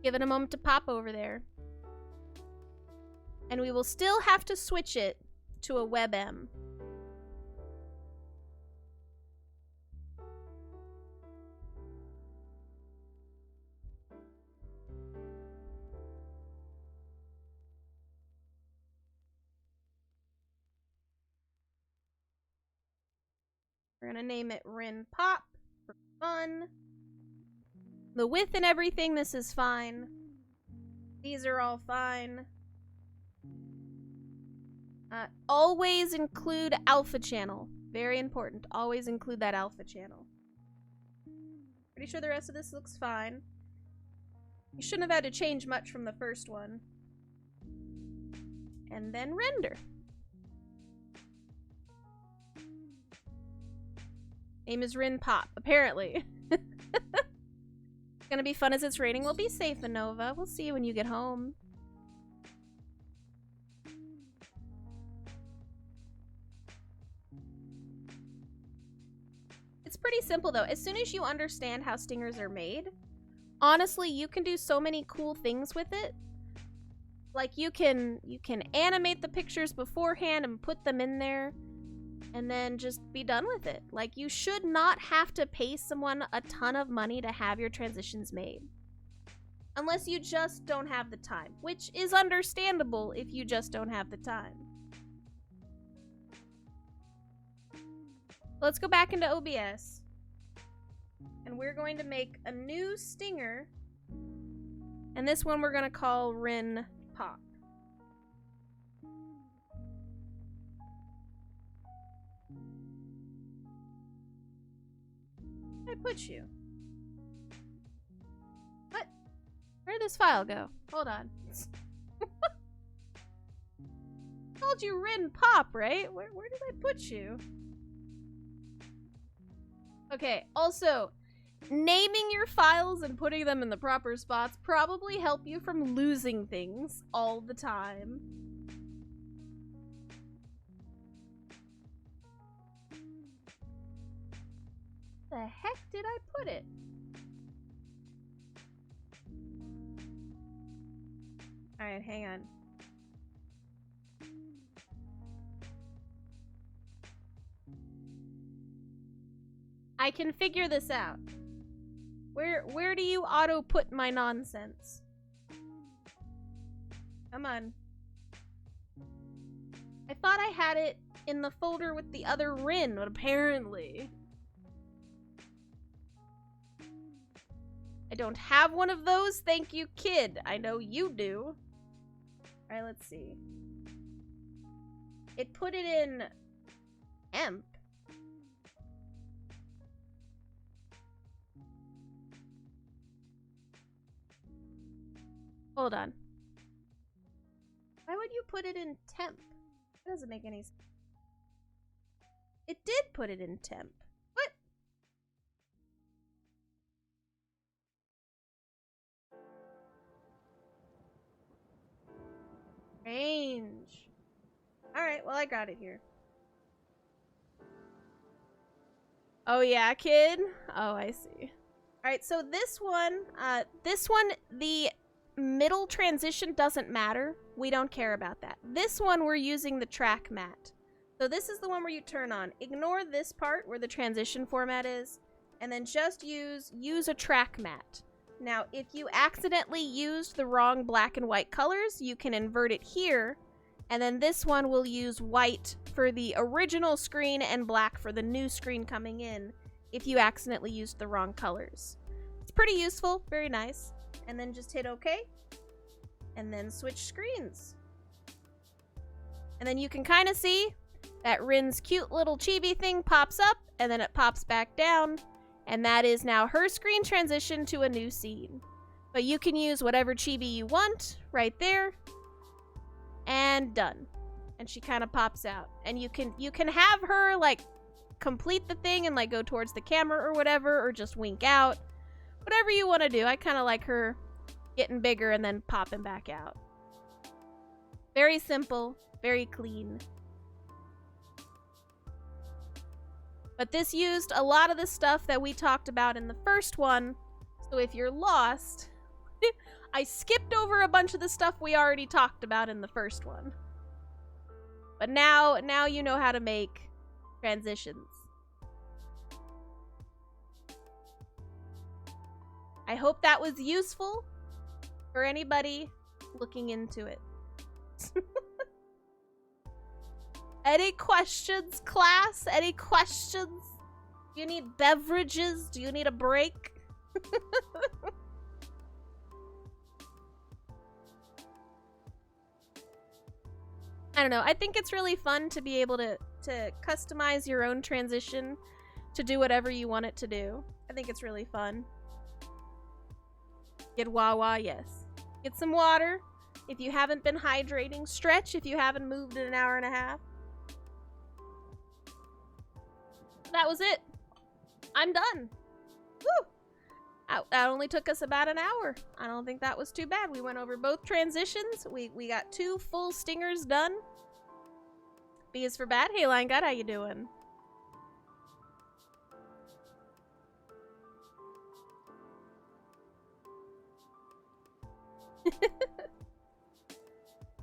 Give it a moment to pop over there. And we will still have to switch it to a WebM. We're gonna name it Rin Pop for fun. The width and everything, this is fine. These are all fine. Always include alpha channel. Very important. Always include that alpha channel. Pretty sure the rest of this looks fine. You shouldn't have had to change much from the first one. And then render. Name is Rin Pop, apparently. It's gonna be fun as it's raining. Well, be safe, Anova. We'll see you when you get home. It's pretty simple, though. As soon as you understand how stingers are made, honestly, you can do so many cool things with it. Like, you can animate the pictures beforehand and put them in there, and then just be done with it. Like, you should not have to pay someone a ton of money to have your transitions made. Unless you just don't have the time, which is understandable if you just don't have the time. Let's go back into OBS. And we're going to make a new stinger. And this one we're going to call Rin Pop. I put you. What? Where'd this file go? Hold on. Called you Rin Pop, right? Where did I put you? Okay, also, naming your files and putting them in the proper spots probably help you from losing things all the time. The heck did I put it? Alright, hang on. I can figure this out. Where do you auto put my nonsense? Come on. I thought I had it in the folder with the other Rin, but apparently I don't have one of those, thank you, kid. I know you do. Alright, let's see. It put it in EMP. Hold on. Why would you put it in temp? That doesn't make any sense. It did put it in temp. What? Strange. Alright, well I got it here. Oh yeah, kid? Oh, I see. Alright, so this one, the middle transition doesn't matter. We don't care about that. This one, we're using the track mat. So this is the one where you turn on. Ignore this part where the transition format is, and then just use a track mat. Now, if you accidentally used the wrong black and white colors, you can invert it here, and then this one will use white for the original screen and black for the new screen coming in if you accidentally used the wrong colors. It's pretty useful, very nice. And then just hit OK, and then switch screens. And then you can kind of see that Rin's cute little chibi thing pops up, and then it pops back down, and that is now her screen transition to a new scene. But you can use whatever chibi you want right there, and done. And she kind of pops out. And you can have her, like, complete the thing and, like, go towards the camera or whatever, or just wink out. Whatever you want to do. I kind of like her getting bigger and then popping back out. Very simple, very clean. But this used a lot of the stuff that we talked about in the first one. So if you're lost, I skipped over a bunch of the stuff we already talked about in the first one. But now you know how to make transitions. I hope that was useful for anybody looking into it. Any questions, class? Any questions? Do you need beverages? Do you need a break? I don't know. I think it's really fun to be able to customize your own transition to do whatever you want it to do. I think it's really fun. Get Wawa, yes. Get some water. If you haven't been hydrating, stretch if you haven't moved in an hour and a half. That was it. I'm done. Woo! That only took us about an hour. I don't think that was too bad. We went over both transitions. We got 2 full stingers done. B is for bad. Hey, Lion God, how you doing?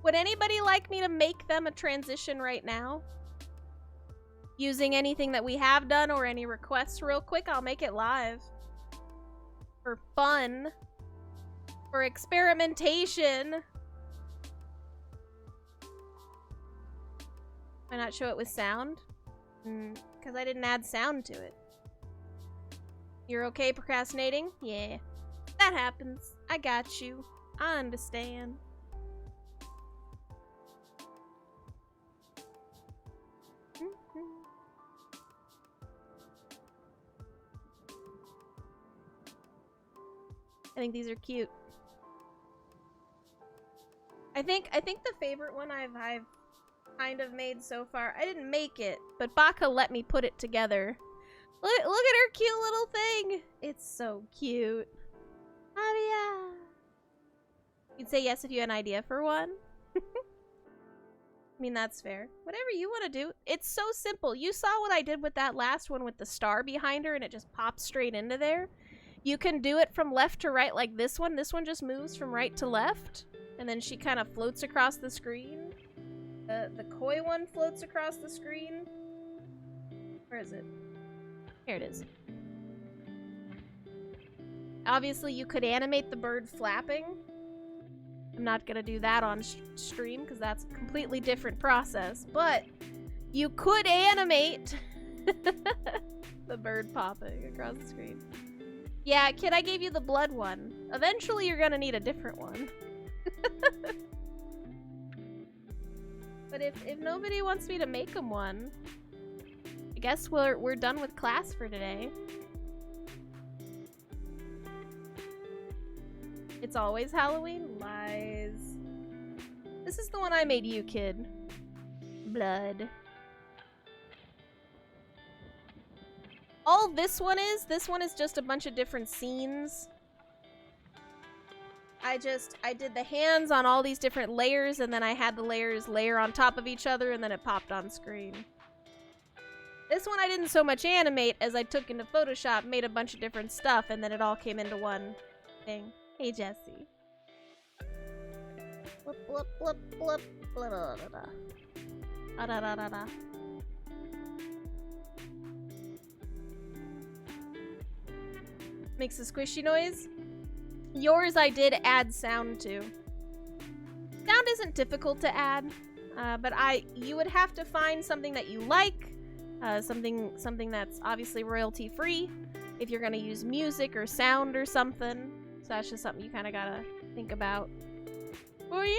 Would anybody like me to make them a transition right now? Using anything that we have done or any requests real quick, I'll make it live. For fun. For experimentation. Why not show it with sound? Because I didn't add sound to it. You're okay procrastinating? Yeah. That happens. I got you. I understand. I think these are cute. I think the favorite one I've kind of made so far. I didn't make it, but Baka let me put it together. Look at her cute little thing. It's so cute. Avia. You'd say yes if you had an idea for one. I mean, that's fair. Whatever you want to do. It's so simple. You saw what I did with that last one with the star behind her and it just pops straight into there. You can do it from left to right like this one. This one just moves from right to left. And then she kind of floats across the screen. The koi one floats across the screen. Where is it? Here it is. Obviously, you could animate the bird flapping. I'm not gonna do that on stream because that's a completely different process. But you could animate the bird popping across the screen. Yeah, kid, I gave you the blood one. Eventually, you're gonna need a different one. But if nobody wants me to make them one, I guess we're done with class for today. It's always Halloween? Lies. This is the one I made you, kid. Blood. All this one is just a bunch of different scenes. I did the hands on all these different layers, and then I had the layers layer on top of each other, and then it popped on screen. This one I didn't so much animate as I took into Photoshop, made a bunch of different stuff, and then it all came into one thing. Hey, Jesse. Blip, blip, blip, blip, blah, da, da, da. Da, da, da, da, da. Makes a squishy noise. Yours I did add sound to. Sound isn't difficult to add, but you would have to find something that you like, something that's obviously royalty free, if you're gonna use music or sound or something. So that's just something you kind of gotta think about. Oh yeah.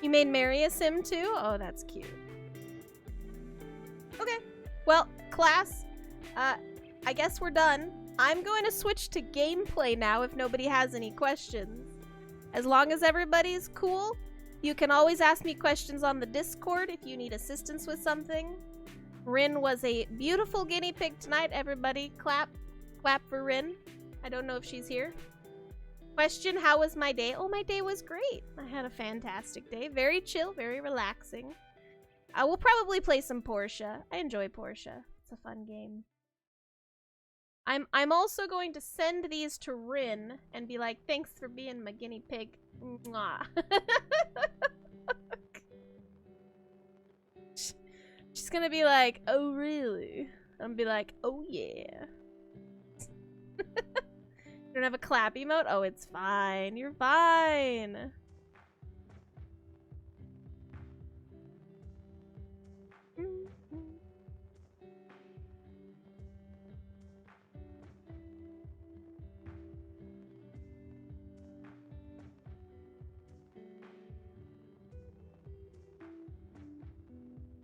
You made Mary a sim too? Oh, that's cute. Okay. Well, class, I guess we're done. I'm going to switch to gameplay now if nobody has any questions. As long as everybody's cool, you can always ask me questions on the Discord if you need assistance with something. Rin was a beautiful guinea pig tonight. Everybody clap. Clap for Rin. I don't know if she's here. Question, how was my day? Oh, my day was great. I had a fantastic day. Very chill, very relaxing. I will probably play some Portia. I enjoy Portia. It's a fun game. I'm also going to send these to Rin and be like, thanks for being my guinea pig. Mwah. She's gonna be like, oh really? I'm gonna be like, oh yeah. You don't have a clap emote? Oh, it's fine. You're fine.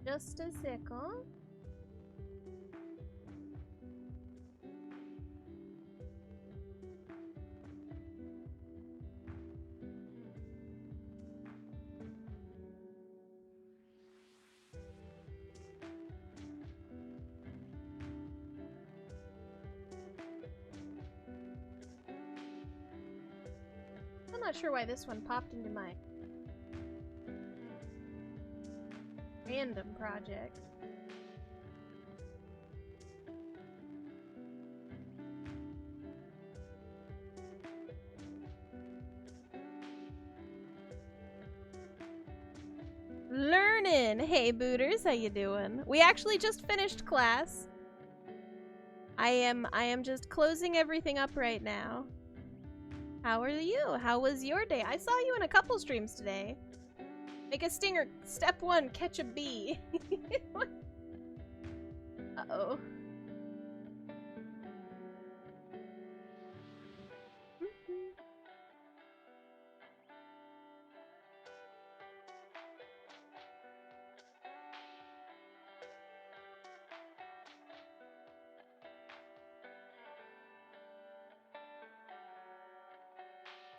Just a second. I'm not sure why this one popped into my random project. Learning! Hey booters, how you doing? We actually just finished class. I am just closing everything up right now. How are you? How was your day? I saw you in a couple streams today. Make a stinger. Step 1, catch a bee. Uh-oh.